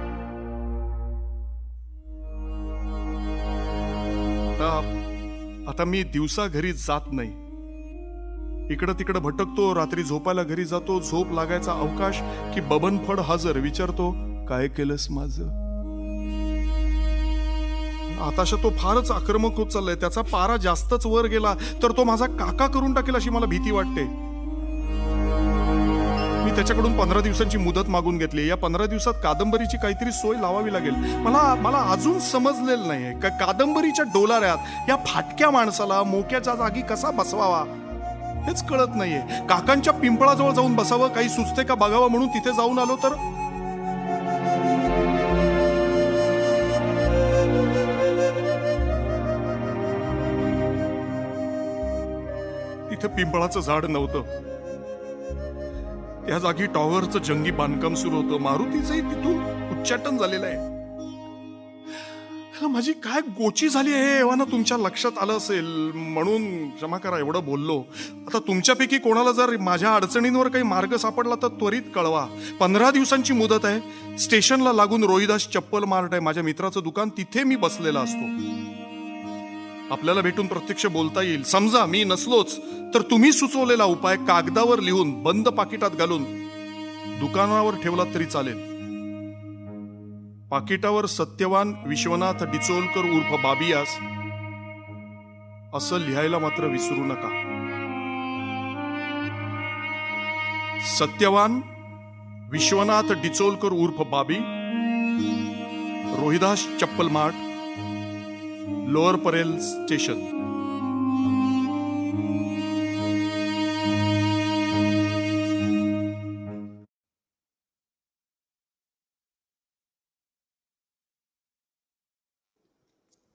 आता मी दिवसा घरी जात नाही. इकडं तिकडं भटकतो. रात्री झोपायला घरी जातो. झोप लागायचा अवकाश की बबन फड हजर. विचारतो, काय केलंस माझं? आताशा तो फारच आक्रमक होत चाललाय. त्याचा पारा जास्तच वर गेला तर तो माझा काका करून टाकेल अशी मला भीती वाटते. मी त्याच्याकडून 15 दिवसांची मुदत मागून घेतली. या 15 दिवसात कादंबरीची काहीतरी सोय लावावी लागेल. मला अजून समजलेलं नाहीये का कादंबरीच्या डोलाऱ्यात या फाटक्या माणसाला मोक्याच्या जागी कसा बसवावा हेच कळत नाहीये. काकांच्या पिंपळाजवळ जाऊन बसावं, काही सुचते का बघावं म्हणून तिथे जाऊन आलो तर तिथे पिंपळाचं झाड नव्हतं. त्या जागी टॉवरचं जंगी बांधकाम सुरू होतं. मारुतीचंही तिथून उच्चाटन झालेलं आहे. माझी काय गोची झाली आहे एव्हाना तुमच्या लक्षात आलं असेल म्हणून क्षमा करा एवढं बोललो. आता तुमच्यापैकी कोणाला जर माझ्या अडचणींवर काही मार्ग सापडला तर त्वरित कळवा. 15 दिवसांची मुदत आहे. स्टेशनला लागून रोहिदास चप्पल मार्ट आहे, माझ्या मित्राचं दुकान. तिथे मी बसलेला असतो. आपल्याला भेटून प्रत्यक्ष बोलता येईल. समजा मी नसलोच तर तुम्ही सुचवलेला उपाय कागदावर लिहून बंद पाकिटात घालून दुकानावर ठेवला तरी चालेल. पाकिटावर सत्यवान विश्वनाथ डिचोलकर उर्फ बाबियास असं लिहायला मात्र विसरू नका. सत्यवान विश्वनाथ डिचोलकर उर्फ बाबी, रोहिदास चप्पल मार्ट, लोअर परेल स्टेशन.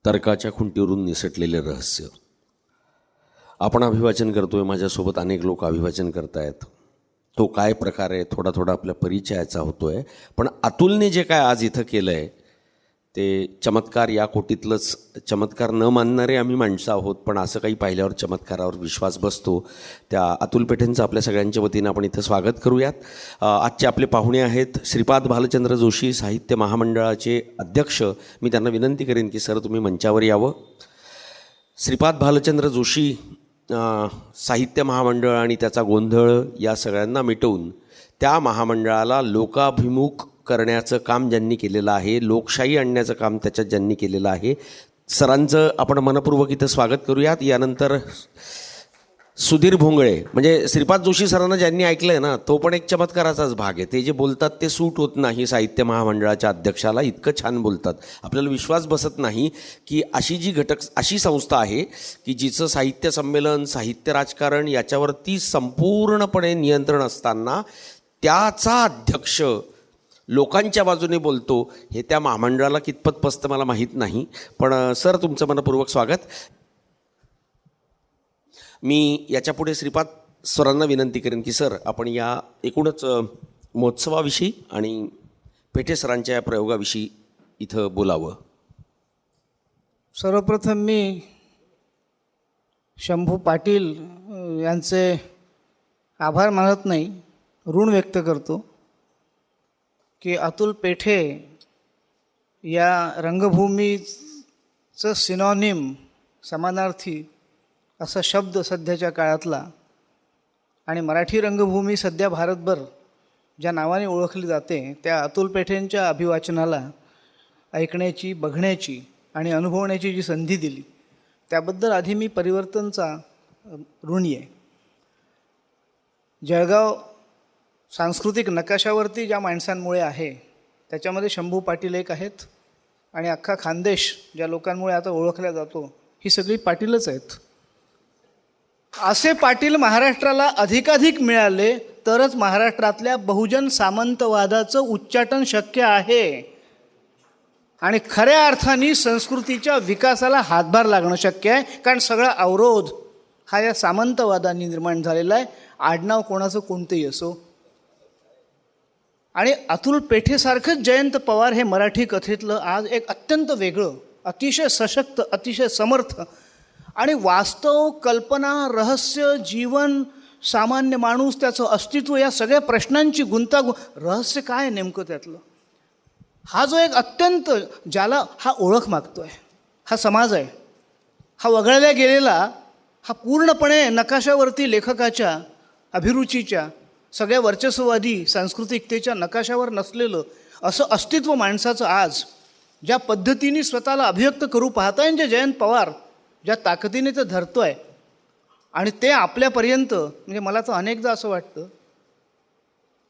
तर्काच्या खुंटीवरून निसटलेले रहस्य. आपण अभिवाचन करतोय, माझ्यासोबत अनेक लोक अभिवाचन करतायत. तो काय प्रकार आहे थोडा थोडा आपल्या परिचयाचा होतोय. पण अतुलने जे काय आज इथं केलं आहे ते चमत्कार या कोटीतलंच. चमत्कार न मानणारे आम्ही माणसं आहोत, पण असं काही पाहिल्यावर चमत्कारावर विश्वास बसतो. त्या अतुल पेठेंचं आपल्या सगळ्यांच्या वतीनं आपण इथं स्वागत करूयात. आजचे आपले पाहुणे आहेत श्रीपाद भालचंद्र जोशी, साहित्य महामंडळाचे अध्यक्ष. मी त्यांना विनंती करेन की सर तुम्ही मंचावर यावं. श्रीपाद भालचंद्र जोशी साहित्य महामंडळ आणि त्याचा गोंधळ या सगळ्यांना मिटवून त्या महामंडळाला लोकाभिमुख करण्याचं काम ज्यांनी केलेलं आहे, लोकशाही आणण्याचं काम त्याच्यात ज्यांनी केलेलं आहे, सरांचं आपण मनपूर्वक इथं स्वागत करूयात. यानंतर सुधीर भोंगळे, म्हणजे श्रीपाद जोशी सरांना ज्यांनी ऐकलं आहे ना तो पण एक चमत्काराचाच भाग आहे. ते जे बोलतात ते सूट होत नाही साहित्य महामंडळाच्या अध्यक्षाला. इतकं छान बोलतात, आपल्याला विश्वास बसत नाही की अशी संस्था आहे की जिचं साहित्य संमेलन, साहित्य राजकारण याच्यावरती संपूर्णपणे नियंत्रण असताना त्याचा अध्यक्ष लोकांच्या बाजूने बोलतो. हे त्या महामंडळाला कितपत पसतं मला माहीत नाही. पण सर तुमचं मनपूर्वक स्वागत. मी याच्यापुढे श्रीपाद सरांना विनंती करेन की सर आपण या एकूणच महोत्सवाविषयी आणि पेठे सरांच्या या प्रयोगाविषयी इथं बोलावं. सर्वप्रथम मी शंभू पाटील यांचे आभार मानत नाही, ऋण व्यक्त करतो की अतुल पेठे या रंगभूमीचं सिनॉनिम, समानार्थी असा शब्द सध्याच्या काळातला आणि मराठी रंगभूमी सध्या भारतभर ज्या नावाने ओळखली जाते त्या अतुल पेठेंच्या अभिवाचनाला ऐकण्याची, बघण्याची आणि अनुभवण्याची जी संधी दिली त्याबद्दल आधी मी परिवर्तनचा ऋणी आहे. जळगाव सांस्कृतिक नकाशावरती ज्या माणसांमुळे आहे त्याच्यामध्ये शंभू पाटील एक आहेत आणि अख्खा खानदेश ज्या लोकांमुळे आता ओळखला जातो ही सगळी पाटीलच आहेत. असे पाटील महाराष्ट्राला अधिकाधिक मिळाले तरच महाराष्ट्रातल्या बहुजन सामंतवादाचं उच्चाटन शक्य आहे आणि खऱ्या अर्थाने संस्कृतीच्या विकासाला हातभार लागणं शक्य आहे. कारण सगळा अवरोध हा या सामंतवादाने निर्माण झालेला आहे. आडनाव कोणाचं कोणतंही असो. आणि अतुल पेठेसारखंच जयंत पवार हे मराठी कथेतलं आज एक अत्यंत वेगळं, अतिशय सशक्त, अतिशय समर्थ आणि वास्तव, कल्पना, रहस्य, जीवन, सामान्य माणूस, त्याचं अस्तित्व, या सगळ्या प्रश्नांची रहस्य काय आहे नेमकं त्यातलं, हा जो एक अत्यंत ज्याला हा ओळख मागतोय, हा समाज आहे, हा वगळल्या गेलेला, हा पूर्णपणे नकाशावरती लेखकाच्या अभिरुचीच्या सगळ्या वर्चस्ववादी सांस्कृतिकतेच्या नकाशावर नसलेलं असं अस्तित्व माणसाचं आज ज्या पद्धतीने स्वतःला अभिव्यक्त करू पाहताय, जे जयंत पवार ज्या ताकदीने ते धरतोय आणि ते आपल्यापर्यंत, म्हणजे मला तर अनेकदा असं वाटतं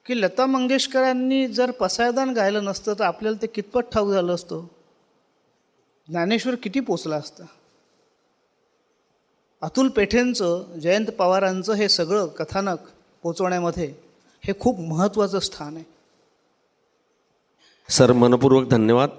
की लता मंगेशकरांनी जर पसायदान गायलं नसतं तर आपल्याला ते कितपत ठाऊक झालं असतं, ज्ञानेश्वर किती पोचला असता. अतुल पेठेंचं, जयंत पवारांचं हे सगळं कथानक पोचवण्यामध्ये हे खूप महत्त्वाचं स्थान आहे. सर, मनपूर्वक धन्यवाद.